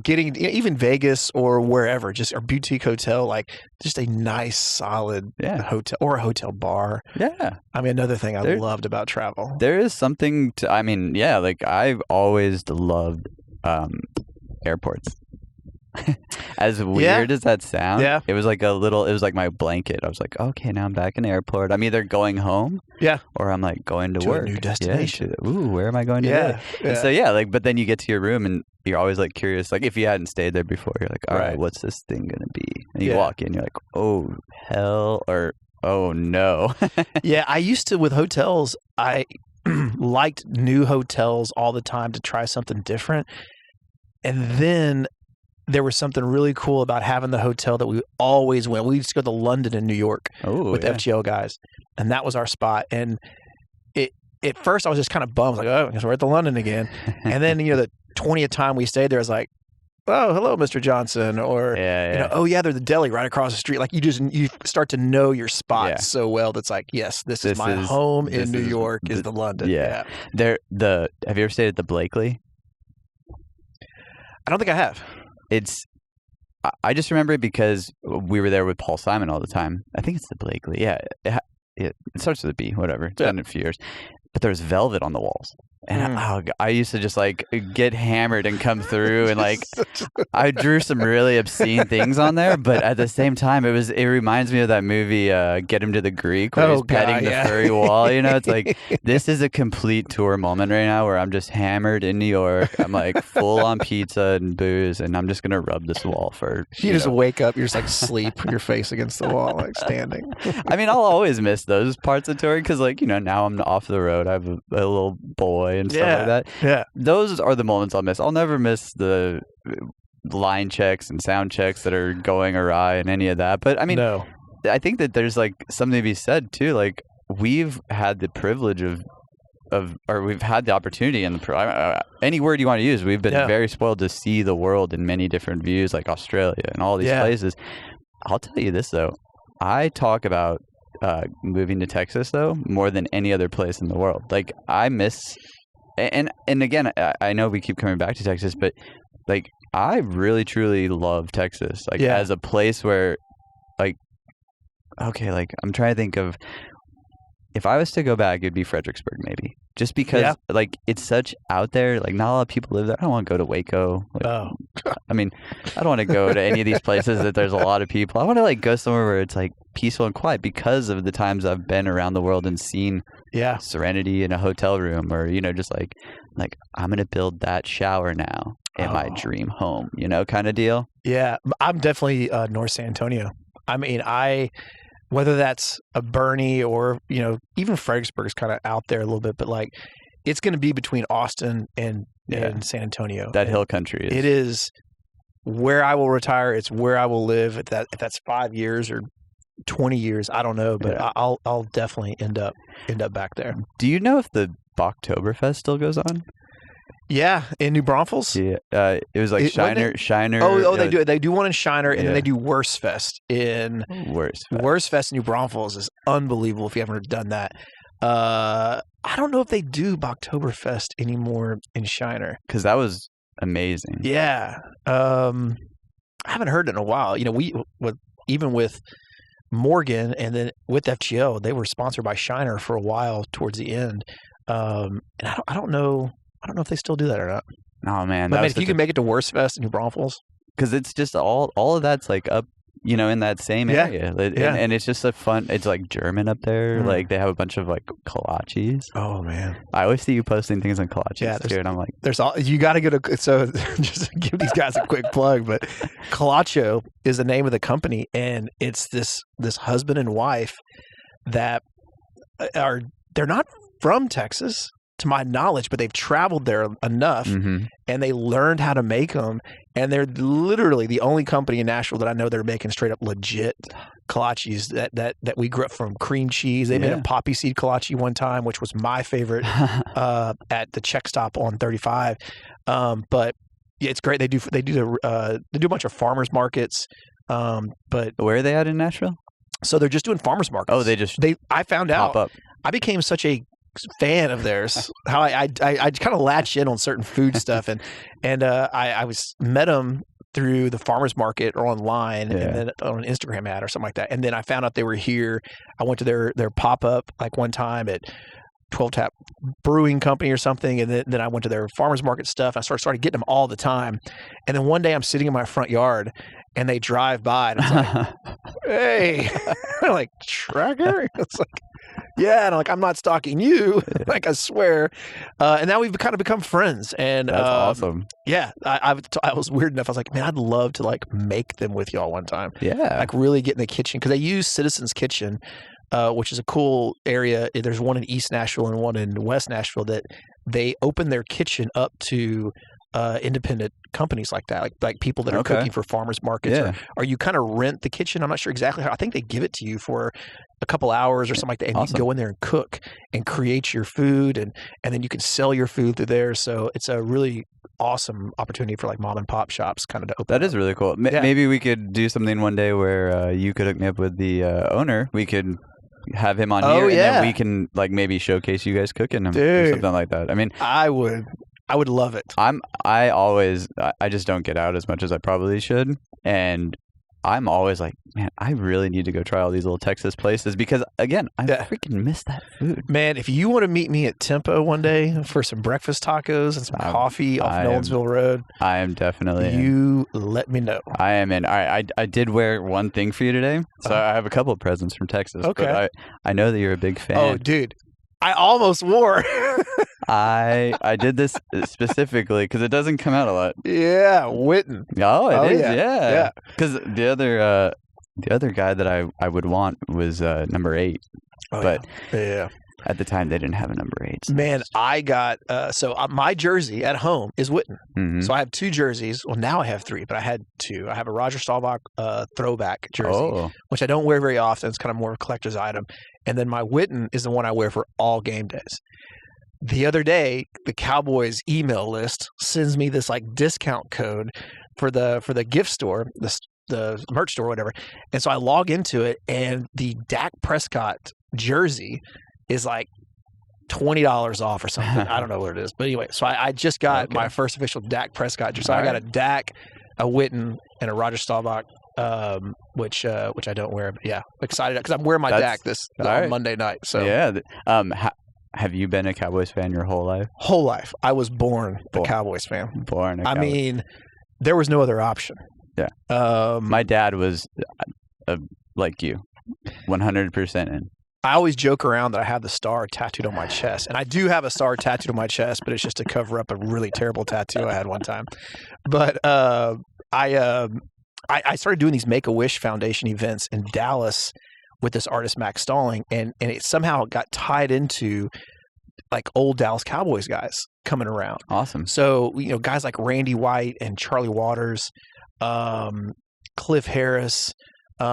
getting even Vegas or wherever, just a boutique hotel, like just a nice, solid hotel or a hotel bar. Yeah. I mean, another thing I loved about travel. There is something to, I mean, like I've always loved airports. As weird as that sounds, it was like it was like my blanket. I was like, okay, now I'm back in the airport. I'm either going home, or I'm like going to work. A new destination. Ooh, where am I going today? And so like, but then you get to your room and you're always like curious. Like if you hadn't stayed there before, you're like, all right, what's this thing gonna be? And you walk in, you're like, oh hell, or oh no. I used to with hotels. I liked new hotels all the time to try something different, and then there was something really cool about having the hotel that we always went. We used to go to London and New York with FGL guys, and that was our spot. And at first I was just kind of bummed, like, oh, I guess we're at the London again. And then the 20th time we stayed there, I was like, oh, hello, Mr. Johnson, or oh yeah, they're the deli right across the street. Like you start to know your spot so well. That's like, yes, this is my home in New York. Is the London? Yeah. Have you ever stayed at the Blakely? I don't think I have. I just remember it because we were there with Paul Simon all the time. I think it's the Blakely. Yeah. It starts with a B, whatever. It's been a few years. But there's velvet on the walls. And I used to just like get hammered and come through, and like I drew some really obscene things on there, but at the same time it reminds me of that movie Get Him to the Greek, where he's petting the furry wall. It's like this is a complete tour moment right now where I'm just hammered in New York. I'm like full on pizza and booze, and I'm just gonna rub this wall for you just wake up, you're just like sleep with your face against the wall, like standing. I mean, I'll always miss those parts of touring because like now I'm off the road. I have a little boy and stuff like that. Yeah. Those are the moments I'll miss. I'll never miss the line checks and sound checks that are going awry and any of that. But I mean, I think that there's like something to be said too. Like we've had the privilege or we've had the opportunity and any word you want to use. We've been very spoiled to see the world in many different views, like Australia and all these places. I'll tell you this though. I talk about moving to Texas though more than any other place in the world. Like I miss, and again, I know we keep coming back to Texas, but like I really truly love Texas. Like as a place where, like, okay, like I'm trying to think of if I was to go back, it'd be Fredericksburg maybe. Just because, like, it's such out there. Like, not a lot of people live there. I don't want to go to Waco. Like, I mean, I don't want to go to any of these places that there's a lot of people. I want to, like, go somewhere where it's, like, peaceful and quiet because of the times I've been around the world and seen serenity in a hotel room or, just, like I'm going to build that shower now in my dream home, kind of deal. Yeah. I'm definitely North San Antonio. I mean, whether that's a Bernie or, even Fredericksburg is kind of out there a little bit, but like it's going to be between Austin and San Antonio. That hill country. It is where I will retire. It's where I will live. If that's 5 years or 20 years, I don't know, but I'll definitely end up back there. Do you know if the Boktoberfest still goes on? Yeah, in New Braunfels. Yeah, it was like Shiner. Oh, they do one in Shiner, and then they do Wurstfest in Wurstfest in New Braunfels is unbelievable. If you haven't done that, I don't know if they do Boktoberfest anymore in Shiner because that was amazing. Yeah, I haven't heard it in a while. You know, even with Morgan and then with FGO, they were sponsored by Shiner for a while towards the end. And I don't know if they still do that or not. Oh man, but if you can make it to Wurstfest in New Braunfels, because it's just all of that's like up, you know, in that same area. And it's just a fun. It's like German up there. Like they have a bunch of like kolaches. Oh man, I always see you posting things on kolaches too, and I'm like, you got to get so just to give these guys a quick plug. But Kolacho is the name of the company, and it's this husband and wife that they're not from Texas, to my knowledge, but they've traveled there enough and they learned how to make them. And they're literally the only company in Nashville that I know that are making straight up legit kolaches that we grew up from. Cream cheese. They made a poppy seed kolache one time, which was my favorite at the Czech stop on 35. But yeah, it's great. They do a bunch of farmers markets. But where are they at in Nashville? So they're just doing farmers markets. Oh, I found out. Up. I became such a fan of theirs. How I kind of latch in on certain food stuff, and I met them through the farmers market or online, and then on an Instagram ad or something like that. And then I found out they were here. I went to their pop up like one time at 12 Tap Brewing Company or something, and then I went to their farmers market stuff. I started getting them all the time, and then one day I'm sitting in my front yard. And they drive by, and it's like, "Hey," I'm like, "Tracker?" It's like, "Yeah," and I'm like, "I'm not stalking you," like I swear. And now we've kind of become friends, and that's awesome. Yeah, I was weird enough. I was like, "Man, I'd love to like make them with y'all one time." Yeah, like really get in the kitchen because they use Citizens Kitchen, which is a cool area. There's one in East Nashville and one in West Nashville that they open their kitchen up to independent companies like that, like people that are cooking for farmers markets, or you kind of rent the kitchen. I'm not sure exactly how. I think they give it to you for a couple hours or something like that, and you can go in there and cook and create your food, and then you can sell your food through there. So it's a really awesome opportunity for like mom and pop shops kind of to open. That is really cool. Maybe we could do something one day where you could hook me up with the owner. We could have him on here, and then we can like maybe showcase you guys cooking them or something like that. I mean, I would love it. I just don't get out as much as I probably should. And I'm always like, man, I really need to go try all these little Texas places because, again, I freaking miss that food. Man, if you want to meet me at Tempo one day for some breakfast tacos and some coffee off Nolensville Road, I am definitely let me know. I am in. I did wear one thing for you today. So I have a couple of presents from Texas. Okay. But I know that you're a big fan. Oh, dude. I almost wore. I did this specifically because it doesn't come out a lot. Yeah, Witten. Oh, it is. Yeah. Because the other guy that I would want was number 8. Oh, but yeah. At the time, they didn't have a number 8. So man, I got my jersey at home is Witten. Mm-hmm. So I have 2 jerseys. Well, now I have 3, but I had 2. I have a Roger Staubach throwback jersey, which I don't wear very often. It's kind of more of a collector's item. And then my Witten is the one I wear for all game days. The other day, the Cowboys email list sends me this like discount code for the gift store, the merch store, whatever. And so I log into it, and the Dak Prescott jersey is like $20 off or something. I don't know what it is, but anyway. So I just got my first official Dak Prescott jersey. So I got a Dak, a Witten, and a Roger Staubach. Which I don't wear, but yeah, excited because I'm wearing my Dak on Monday night. So have you been a Cowboys fan your whole life? Whole life, I was born a Cowboys fan. I mean, there was no other option. Yeah. My dad was like you, 100% in. I always joke around that I have the star tattooed on my chest, and I do have a star tattooed on my chest, but it's just to cover up a really terrible tattoo I had one time. But I started doing these Make-A-Wish Foundation events in Dallas with this artist, Max Stalling, and it somehow got tied into like old Dallas Cowboys guys coming around. Awesome. So, guys like Randy White and Charlie Waters, Cliff Harris,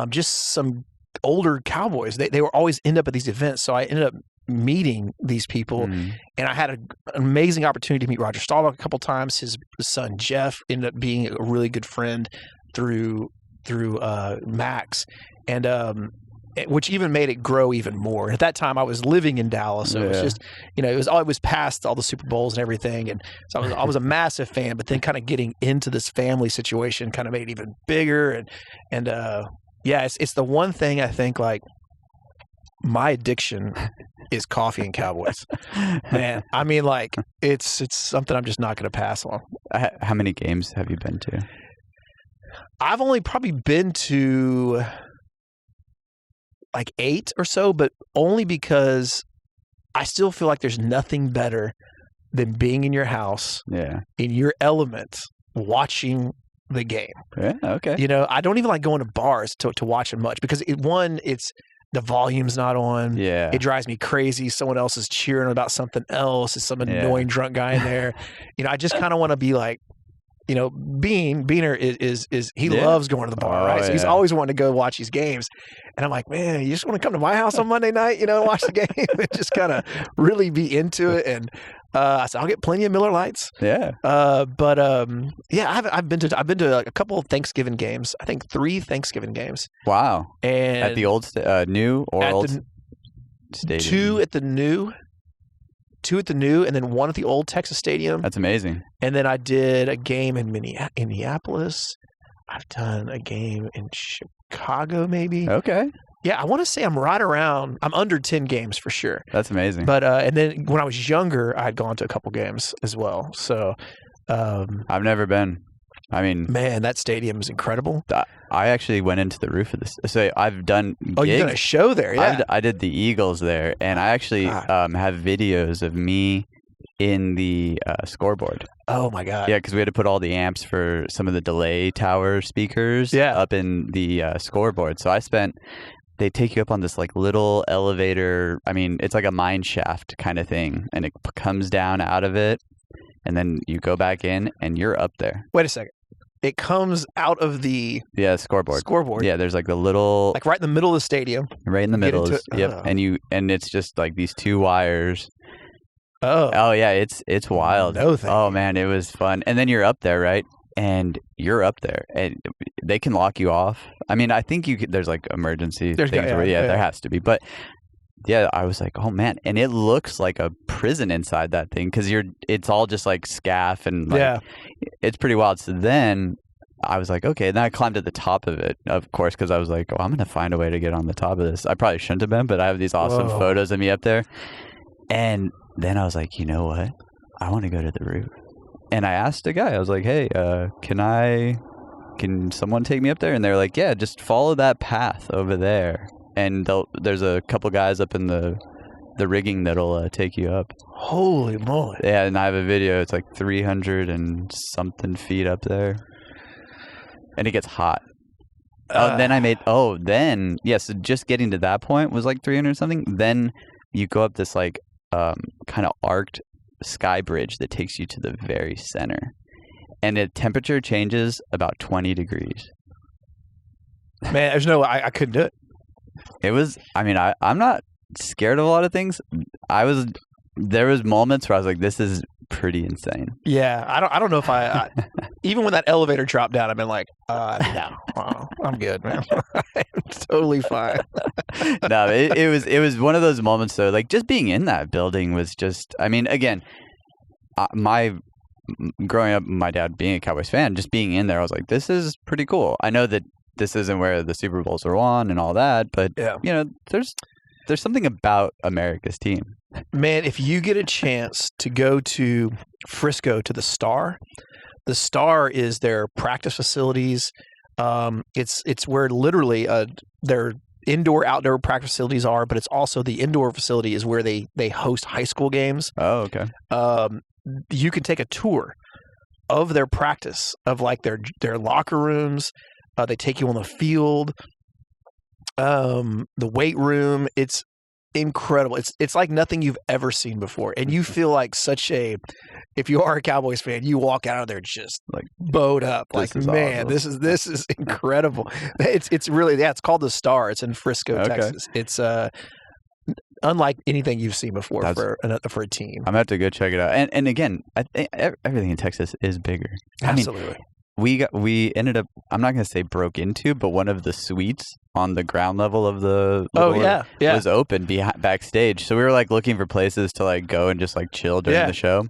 just some older Cowboys. They were always end up at these events. So I ended up meeting these people, and I had an amazing opportunity to meet Roger Staubach a couple times. His son Jeff ended up being a really good friend through Max, and which even made it grow even more. At that time, I was living in Dallas, so it was just, it was past all the Super Bowls and everything, and so I was a massive fan. But then, kind of getting into this family situation kind of made it even bigger, and it's the one thing I think, like, my addiction is coffee and Cowboys. Man, I mean, like, it's something I'm just not going to pass on. How many games have you been to? I've only probably been to like 8 or so, but only because I still feel like there's nothing better than being in your house, in your element, watching the game. Yeah, okay. I don't even like going to bars to watch it much because it's the volume's not on. Yeah. It drives me crazy. Someone else is cheering about something else. There's some annoying drunk guy in there. I just kind of want to be like, Beaner is he loves going to the bar, right? So he's always wanting to go watch these games. And I'm like, man, you just want to come to my house on Monday night, watch the game and just kind of really be into it. And I said, I'll get plenty of Miller Lights. Yeah. I've been to like a couple of Thanksgiving games. I think 3 Thanksgiving games. Wow. And at the old new or old stadium? 2 at the new. 2 at the new, and then 1 at the old Texas Stadium. That's amazing. And then I did a game in Minneapolis. I've done a game in Chicago, maybe. Okay. Yeah, I want to say I'm under 10 games for sure. That's amazing. But and then when I was younger, I had gone to a couple games as well. So I've never been. I mean, man, that stadium is incredible. I actually went into the roof of this. So I've done gigs. Oh, you did a show there? Yeah. I did the Eagles there, and I actually have videos of me in the scoreboard. Oh my God. Yeah, because we had to put all the amps for some of the delay tower speakers up in the scoreboard. So they take you up on this like little elevator. I mean, it's like a mine shaft kind of thing, and it comes down out of it. And then you go back in, and you're up there. Wait a second. It comes out of the scoreboard. Yeah, there's like the little, like right in the middle of the stadium. Right in the middle. Yep. And it's just like these 2 wires. Oh yeah, it's wild. No thank Oh you. man, it was fun. And then you're up there, right? And you're up there, and they can lock you off. I mean, I think there's like emergency things where there has to be, but. Yeah, I was like, oh man, and it looks like a prison inside that thing because it's all just like scaff and like, it's pretty wild. So then I was like, okay, then I climbed to the top of it, of course, because I was like, oh, I'm gonna find a way to get on the top of this. I probably shouldn't have been, but I have these awesome photos of me up there. And then I was like, you know what? I want to go to the roof. And I asked a guy, I was like, hey, can someone take me up there? And they're like, yeah, just follow that path over there. And there's a couple guys up in the rigging that'll take you up. Holy moly. Yeah, and I have a video. It's like 300 and something feet up there. And it gets hot. So just getting to that point was like 300 something. Then you go up this like kind of arced sky bridge that takes you to the very center. And the temperature changes about 20 degrees. Man, there's no way I couldn't do it. It was, I mean, I'm not scared of a lot of things. There was moments where I was like, this is pretty insane. Yeah. I don't know if I even when that elevator dropped down, I've been like, no, I'm good, man. I'm totally fine. No, it was one of those moments though, like just being in that building was just, I mean, again, growing up, my dad being a Cowboys fan, just being in there, I was like, this is pretty cool. I know that this isn't where the Super Bowls are won and all that, but there's something about America's team. Man, if you get a chance to go to Frisco to the Star is their practice facilities. It's where literally their indoor outdoor practice facilities are, but it's also the indoor facility is where they host high school games. Oh, okay. You can take a tour of their practice, of like their locker rooms. They take you on the field, the weight room. It's incredible. It's like nothing you've ever seen before, and you feel like if you are a Cowboys fan, you walk out of there just like bowed up. Like, man, awesome. this is incredible. It's really it's called the Star. It's in Frisco, Texas. It's unlike anything you've seen before for a team. I'm gonna have to go check it out. And again, I think everything in Texas is bigger. Absolutely. I mean, we ended up, I'm not gonna say broke into, but one of the suites on the ground level of the was open backstage. So we were like looking for places to like go and just like chill during the show.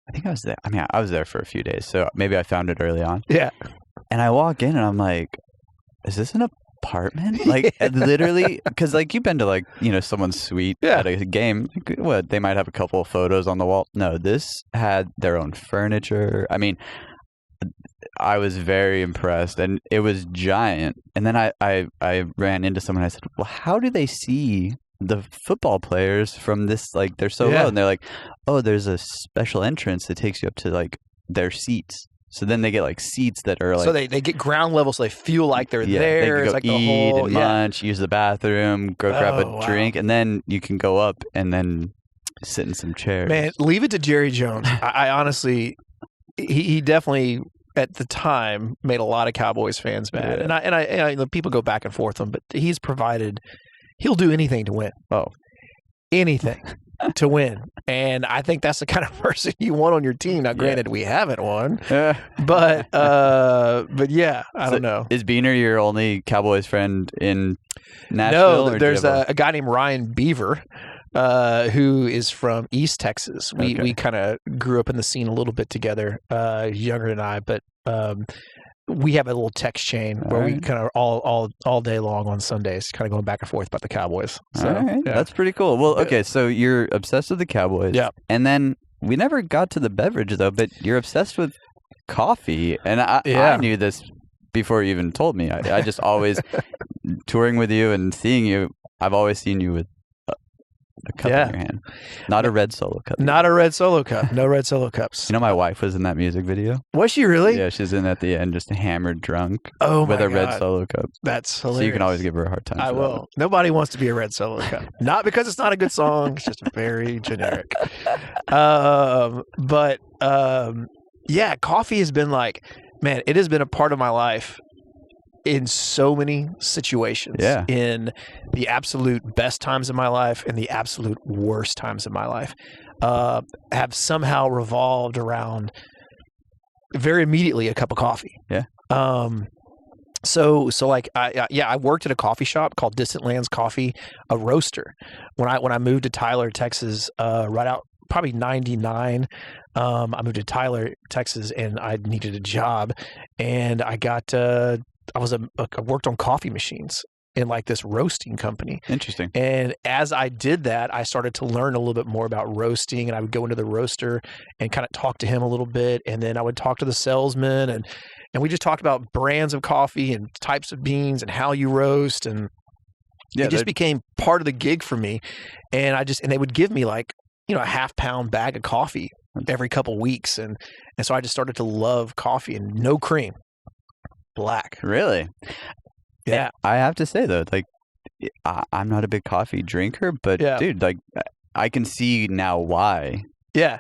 I think I was there. I mean, I was there for a few days, so maybe I found it early on. Yeah. And I walk in and I'm like, is this an apartment? Like literally, because like you've been to like, someone's suite at a game. Like, what, they might have a couple of photos on the wall. No, this had their own furniture. I mean, I was very impressed, and it was giant. And then I ran into someone. And I said, well, how do they see the football players from this? Like, they're so low. And they're like, oh, there's a special entrance that takes you up to like their seats. So then they get like seats that are like, so they get ground level, so they feel like they're there. They can go it's like eat the whole, and lunch, use the bathroom, go grab a drink, and then you can go up and then sit in some chairs. Man, leave it to Jerry Jones. I honestly, he definitely at the time made a lot of Cowboys fans mad, and I people go back and forth on him, but he'll do anything to win. Oh, anything to win. And I think that's the kind of person you want on your team. Now, granted, we haven't won, but yeah, I don't know. Is Beaner your only Cowboys friend in Nashville? No, there's a guy named Ryan Beaver, who is from East Texas. We kind of grew up in the scene a little bit together. He's younger than I, but we have a little text chain where we kind of all day long on Sundays, kind of going back and forth about the Cowboys. So that's pretty cool. Well, okay, so you're obsessed with the Cowboys, and then we never got to the beverage though. But you're obsessed with coffee, and I knew this before you even told me. I just always touring with you and seeing you. I've always seen you with a cup in your hand. Not a red Solo cup. Not a red Solo cup. No red Solo cups. My wife was in that music video. Was she really? Yeah, she's in at the end, just hammered drunk. Oh, with a red Solo cup. That's hilarious. So you can always give her a hard time. I will. Nobody wants to be a red Solo cup. Not because it's not a good song. It's just very generic. Yeah, coffee has been like, man, it has been a part of my life in so many situations. Yeah. In the absolute best times of my life and the absolute worst times of my life, have somehow revolved around very immediately a cup of coffee. Yeah. So like I worked at a coffee shop called Distant Lands Coffee, a roaster. When I moved to Tyler, Texas, right out probably 99. I moved to Tyler, Texas, and I needed a job, and I got I worked on coffee machines in like this roasting company. Interesting. And as I did that, I started to learn a little bit more about roasting, and I would go into the roaster and kind of talk to him a little bit. And then I would talk to the salesman, and we just talked about brands of coffee and types of beans and how you roast. And it just became part of the gig for me. And they would give me like, a half-pound bag of coffee every couple weeks. And so I just started to love coffee, and no cream. Black. Really? Yeah. I have to say though, like, I'm not a big coffee drinker, but dude, like, I can see now why. Yeah.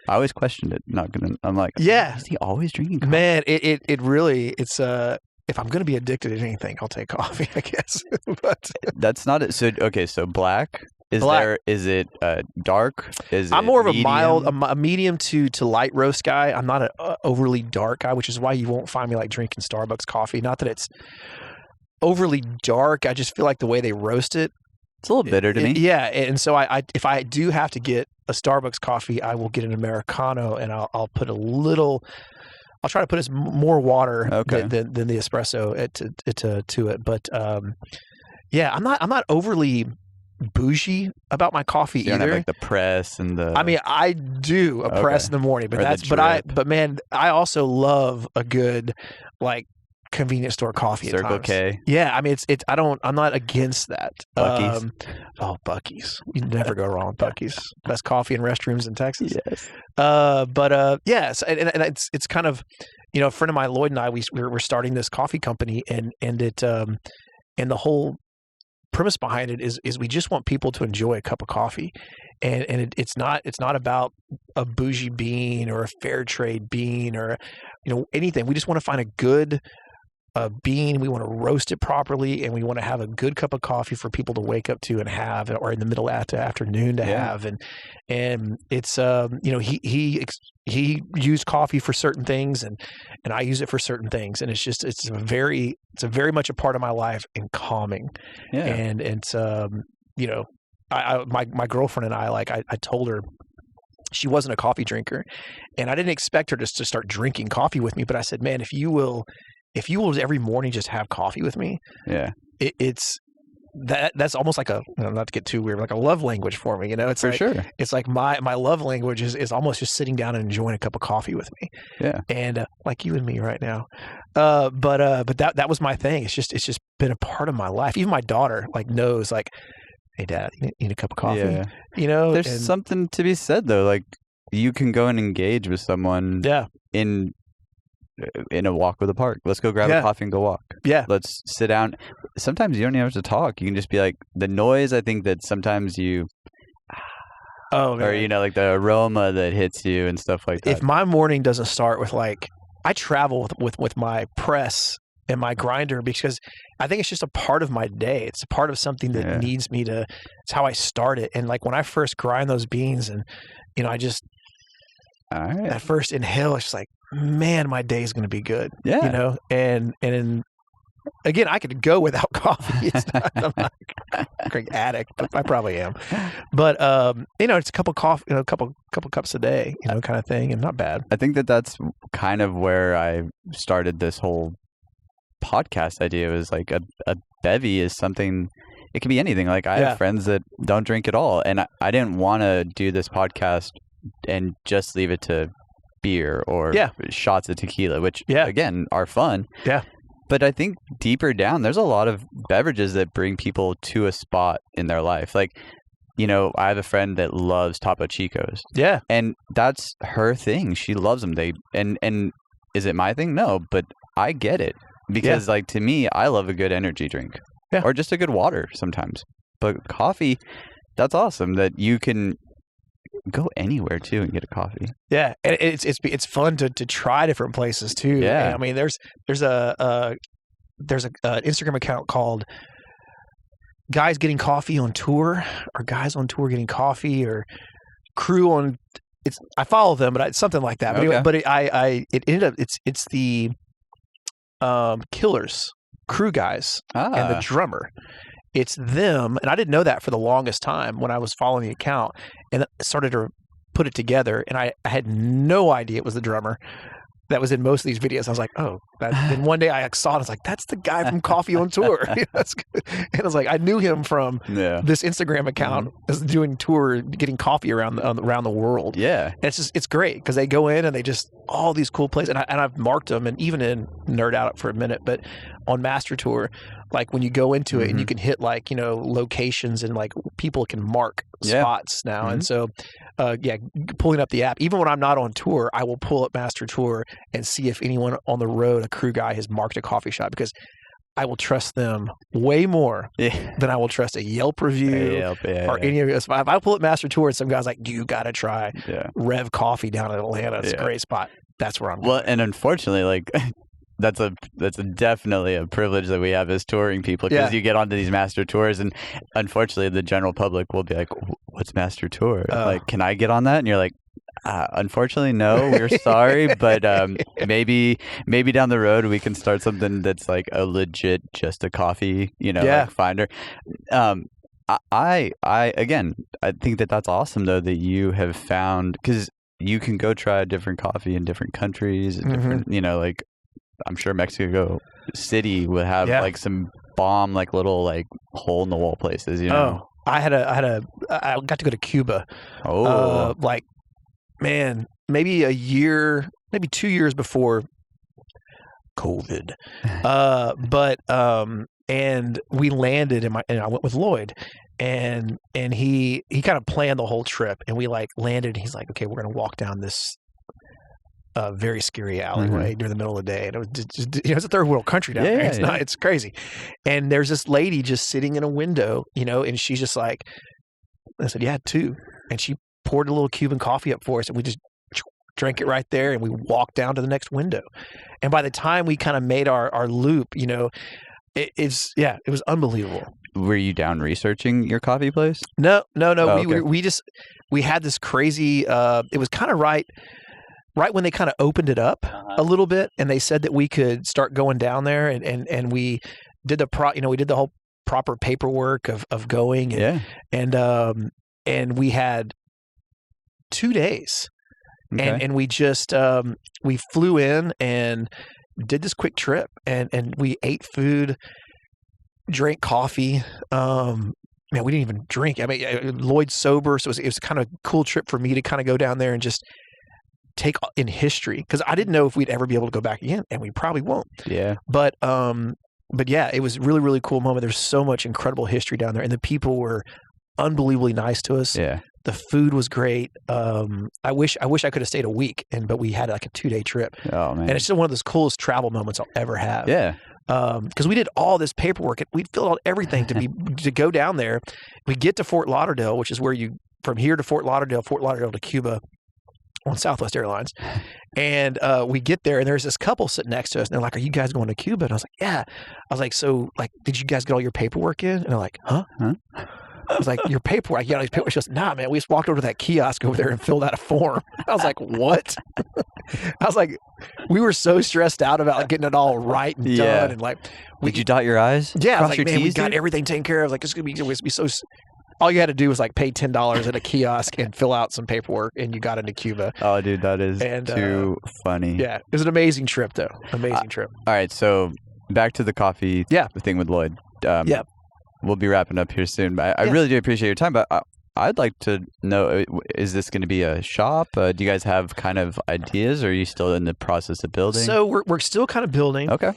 I always questioned it. I'm like, yeah. Is he always drinking coffee? Man, it really, it's if I'm going to be addicted to anything, I'll take coffee, I guess. But that's not it. So, okay. So black. Is it dark? I'm more of a mild, a medium to light roast guy. I'm not an overly dark guy, which is why you won't find me like drinking Starbucks coffee. Not that it's overly dark. I just feel like the way they roast it. It's a little bitter to me. Yeah. And so if I do have to get a Starbucks coffee, I will get an Americano, and I'll put I'll try to put as more water than the espresso to it. But yeah, I'm not overly bougie about my coffee either. You don't have like the press and the. I mean, I do a press in the morning, but man, I also love a good like convenience store coffee. Circle K. Yeah, I mean, I'm not against that. Bucky's. Bucky's. You never go wrong with Bucky's. Best coffee and restrooms in Texas. Yes. Yes, and it's kind of, a friend of mine, Lloyd, and I, we're starting this coffee company, and it and the whole premise behind it is we just want people to enjoy a cup of coffee, and it's not about a bougie bean or a fair trade bean or anything. We just want to find a good bean. We want to roast it properly, and we want to have a good cup of coffee for people to wake up to and have, or in the middle of the afternoon to have. And it's he used coffee for certain things, and I use it for certain things, and it's very much a part of my life and calming. Yeah. And it's my girlfriend and I told her, she wasn't a coffee drinker, and I didn't expect her to start drinking coffee with me, but I said, man, if you will every morning just have coffee with me, that's almost like not to get too weird, like a love language for me. It's for sure. It's like my love language is almost just sitting down and enjoying a cup of coffee with me. Yeah. And like you and me right now. But that was my thing. It's just been a part of my life. Even my daughter knows, hey, Dad, you need a cup of coffee. Yeah. There's something to be said though. Like, you can go and engage with someone. Yeah. In a walk with a park. Let's go grab a coffee and go walk. Yeah. Let's sit down. Sometimes you don't even have to talk. You can just be like, the noise, I think that sometimes or, like the aroma that hits you and stuff like that. If my morning doesn't start with I travel with my press and my grinder, because I think it's just a part of my day. It's a part of something that needs me to, it's how I start it. And when I first grind those beans and, I just, that first inhale, it's just like, man, my day is going to be good. Yeah. And again, I could go without coffee. I'm not a great addict, but I probably am. But it's a cup of coffee, a couple cups a day, kind of thing, and not bad. I think that's kind of where I started this whole podcast idea. Was like a bevy is something. It can be anything. Like, I have friends that don't drink at all, and I didn't want to do this podcast and just leave it to beer or shots of tequila, which again are fun. Yeah. But I think deeper down, there's a lot of beverages that bring people to a spot in their life. Like, I have a friend that loves Topo Chicos. Yeah. And that's her thing. She loves them. And is it my thing? No, but I get it. Because to me, I love a good energy drink. Yeah. Or just a good water sometimes. But coffee, that's awesome that you can go anywhere too and get a coffee. Yeah, and it's fun to try different places too. Yeah, and I mean there's an Instagram account called Guys Getting Coffee on Tour, or Guys on Tour Getting Coffee, or Crew on. I follow them, but it's something like that. But anyway, but it ended up it's the Killers Crew guys and the drummer. It's them, and I didn't know that for the longest time when I was following the account, and I started to put it together, and I had no idea it was the drummer that was in most of these videos. I was like, oh. Then one day I saw it, I was like, that's the guy from Coffee on Tour. That's good. And I was like, I knew him from this Instagram account doing tour, getting coffee around the world. Yeah. And it's great because they go in and they just, all these cool places. And I've marked them, and even in Nerd Out for a minute, but on Master Tour, when you go into it and you can hit locations, and people can mark spots now. Mm-hmm. And so, pulling up the app, even when I'm not on tour, I will pull up Master Tour and see if anyone on the road, a crew guy, has marked a coffee shop, because I will trust them way more than I will trust a Yelp review or any of this. If I pull up Master Tour and some guy's like, you got to try Rev Coffee down in Atlanta. It's a great spot. That's where I'm going. Well, and unfortunately, that's definitely a privilege that we have as touring people, because you get onto these master tours, and unfortunately the general public will be like, what's Master Tour? Can I get on that? And you're like, unfortunately, no, we're sorry, but maybe down the road we can start something that's like a legit, just a coffee, finder. I think that's awesome though, that you have found, because you can go try a different coffee in different countries, different, I'm sure Mexico City would have some bomb, little hole in the wall places, Oh, I got to go to Cuba. Oh, man, maybe a year, maybe 2 years before COVID. And we landed and I went with Lloyd, and he kind of planned the whole trip, and we landed, and he's like, okay, we're going to walk down this a very scary alleyway during the middle of the day. And it was just it's a third world country down there. It's not, it's crazy. And there's this lady just sitting in a window, and she's just like, I said, yeah, 2. And she poured a little Cuban coffee up for us, and we just drank it right there, and we walked down to the next window. And by the time we kind of made our loop, it was unbelievable. Were you down researching your coffee place? No. Oh, We had this crazy, it was kind of right when they kind of opened it up a little bit, and they said that we could start going down there, and we did we did the whole proper paperwork of going, and we had 2 days. Okay. And we just we flew in and did this quick trip, and we ate food, drank coffee. We didn't even drink. I mean, Lloyd's sober, so it was kind of a cool trip for me to kind of go down there and just take in history, because I didn't know if we'd ever be able to go back again, and we probably won't. Yeah. But yeah, it was a really, really cool moment. There's so much incredible history down there, and the people were unbelievably nice to us. Yeah. The food was great. I wish I could have stayed a week, but we had like a 2-day trip. Oh man! And it's still one of those coolest travel moments I'll ever have. Yeah. Because we did all this paperwork, and we filled out everything to go down there. We get to Fort Lauderdale, which is where from here to Fort Lauderdale to Cuba on Southwest Airlines. And we get there, and there's this couple sitting next to us, and they're like, "Are you guys going to Cuba?" And I was like, "Yeah." I was like, "So, like, did you guys get all your paperwork in?" And they're like, "Huh?" I was like, "Your paperwork?" You got all these paperwork. She goes, "Nah, man, we just walked over to that kiosk over there and filled out a form." I was like, "What?" I was like, we were so stressed out about getting it all right and done, and like, did you dot your I's? Yeah, I was Cross like, your man, we T's, got everything taken care of. Like, it's gonna be so. All you had to do was like pay $10 at a kiosk and fill out some paperwork, and you got into Cuba. Oh, dude, that is too funny. Yeah, it was an amazing trip, though. Amazing trip. All right, so back to the coffee thing with Lloyd. We'll be wrapping up here soon. But I really do appreciate your time. But I'd like to know, is this going to be a shop? Do you guys have kind of ideas, or are you still in the process of building? So we're still kind of building. Okay.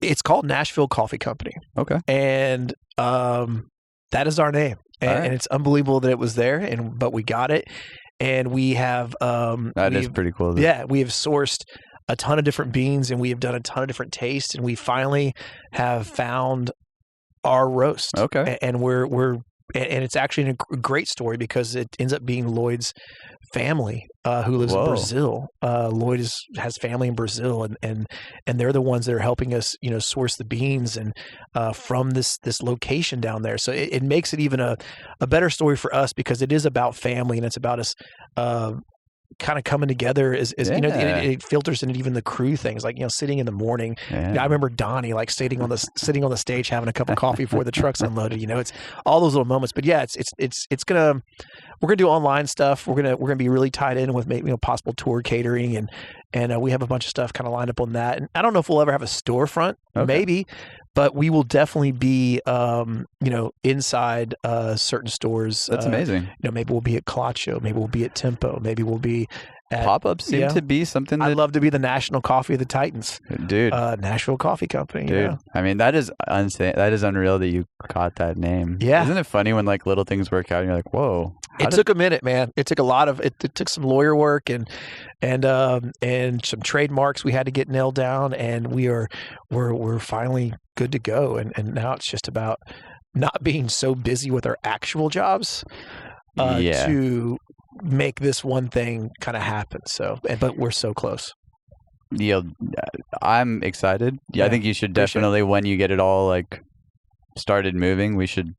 It's called Nashville Coffee Company. Okay. And that is our name. And it's unbelievable that it was there, but we got it. And we have... that is pretty cool. Yeah, we have sourced a ton of different beans, and we have done a ton of different tastes, and we finally have found our roast. Okay. And and it's actually a great story, because it ends up being Lloyd's family who lives in Brazil. Lloyd has family in Brazil, and they're the ones that are helping us, source the beans and from this location down there. So it makes it even a better story for us, because it is about family, and it's about us kind of coming together as it filters into even the crew things, like sitting in the morning. I remember Donnie like sitting on the stage having a cup of coffee before the truck's unloaded. It's all those little moments. But yeah, we're gonna do online stuff. We're gonna be really tied in with maybe possible tour catering, and we have a bunch of stuff kind of lined up on that. And I don't know if we'll ever have a storefront, maybe. But we will definitely be, inside certain stores. That's amazing. Maybe we'll be at Clacho. Maybe we'll be at Tempo. Maybe we'll be at... Pop-ups seem to be something that... I'd love to be the national coffee of the Titans. Dude. Nashville Coffee Company. Dude. I mean, that is unreal that you caught that name. Yeah. Isn't it funny when like little things work out and you're like, whoa. It took a minute, man. It took it took some lawyer work and some trademarks we had to get nailed down, and we're finally good to go. And now it's just about not being so busy with our actual jobs to make this one thing kind of happen. So, but we're so close. Yeah, I'm excited. Yeah, I think you should definitely, when you get it all like started moving, we should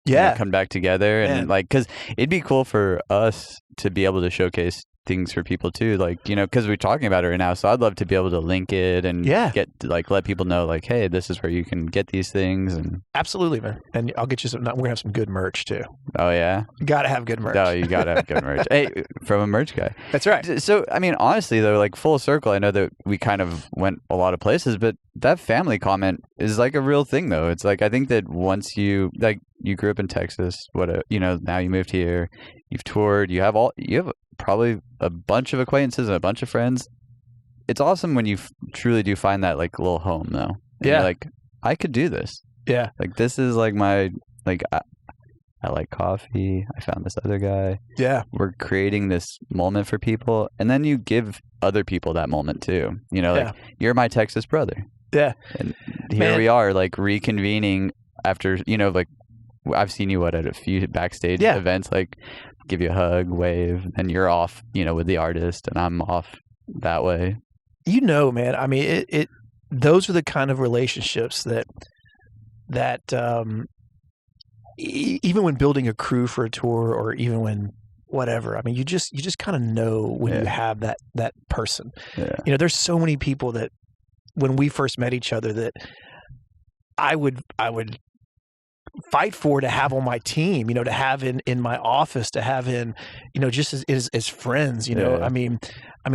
come back together, and because it'd be cool for us to be able to showcase things for people too, because we're talking about it right now. So I'd love to be able to link it and get let people know hey, this is where you can get these things. And absolutely, man. And I'll get you some. We're gonna have some good merch too. Oh yeah, you gotta have good merch. Oh, you gotta have good merch. Hey, from a merch guy. That's right. So I mean, honestly though, full circle, I know that we kind of went a lot of places, but that family comment is a real thing though. It's I think that once you you grew up in Texas, now you moved here, you've toured, you have probably a bunch of acquaintances and a bunch of friends. It's awesome when you truly do find that little home though. And you're I could do this. Yeah. This is my I like coffee. I found this other guy. Yeah. We're creating this moment for people. And then you give other people that moment too. You know, like, you're my Texas brother. Yeah. And here we are, like, reconvening after, you know, like, I've seen you at a few backstage events, like, give you a hug, wave, and you're off, you know, with the artist, and I'm off that way. You know, man, I mean, those are the kind of relationships that even when building a crew for a tour, or even when whatever, I mean, you just kind of know when you have that person. Yeah. You know, there's so many people that when we first met each other that I would fight for to have on my team, you know, to have in my office, to have in, you know, just as friends, you know. I mean,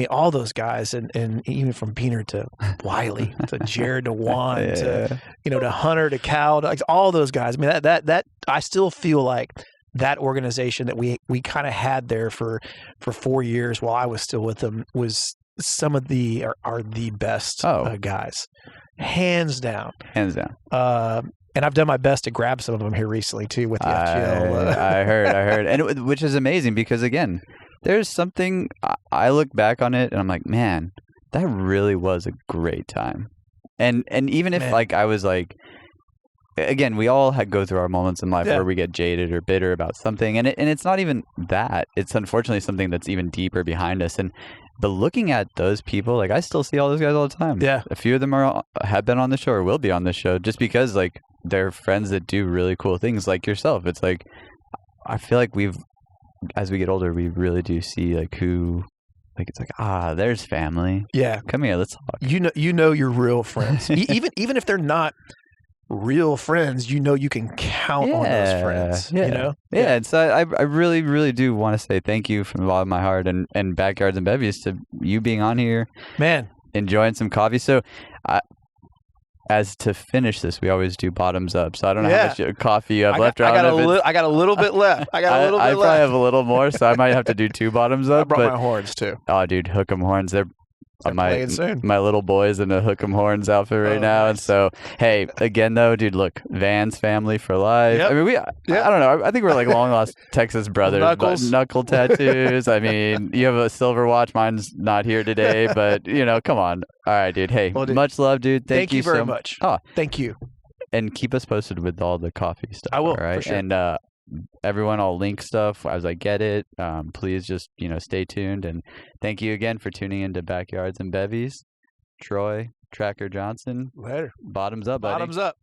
all those guys, and even from Beaner to Wiley to Jared to Juan to, you know, to Hunter to Cal, to, like, all those guys. I mean, that I still feel like that organization that we kind of had there for 4 years while I was still with them was some of the are the best guys, hands down. And I've done my best to grab some of them here recently too with the FGL. I heard, and which is amazing because, again, there's something I look back on it and I'm like, man, that really was a great time. And even if like I was like, again, we all go through our moments in life where we get jaded or bitter about something, and it's not even that. It's unfortunately something that's even deeper behind us. But looking at those people, like, I still see all those guys all the time. Yeah, a few of them have been on the show or will be on the show just because, like, they're friends that do really cool things, like yourself. It's like, I feel like as we get older, we really do see, like, who, like, it's like, there's family. Yeah, come here, let's talk. You know your real friends, even if they're not real friends, you know you can count on those friends. You know, and so I really, really do want to say thank you from the bottom of my heart, and Backyards and Bevvies, to you being on here, man, enjoying some coffee. So, as to finish this, we always do bottoms up. So I don't know how much coffee you have left. I got a little bit left. I probably have a little more, so I might have to do 2 bottoms up. I brought my horns too. Oh, dude, hook 'em horns. They're my little boy's in a hook 'em horns outfit right now. Nice. And so, hey, again though, dude, look, Van's family for life. I mean, I don't know. I think we're like long lost Texas brothers. Knuckle tattoos. I mean, you have a silver watch. Mine's not here today, but, you know, come on. All right, dude. Hey, much love, dude. Thank you very much. Oh, thank you. And keep us posted with all the coffee stuff. I will. All right. For sure. And everyone, I'll link stuff as I get it. Please just, you know, stay tuned. And thank you again for tuning into Backyards and Bevvies. Troy, Tracker Johnson. Later. Bottoms up, buddy. Bottoms up.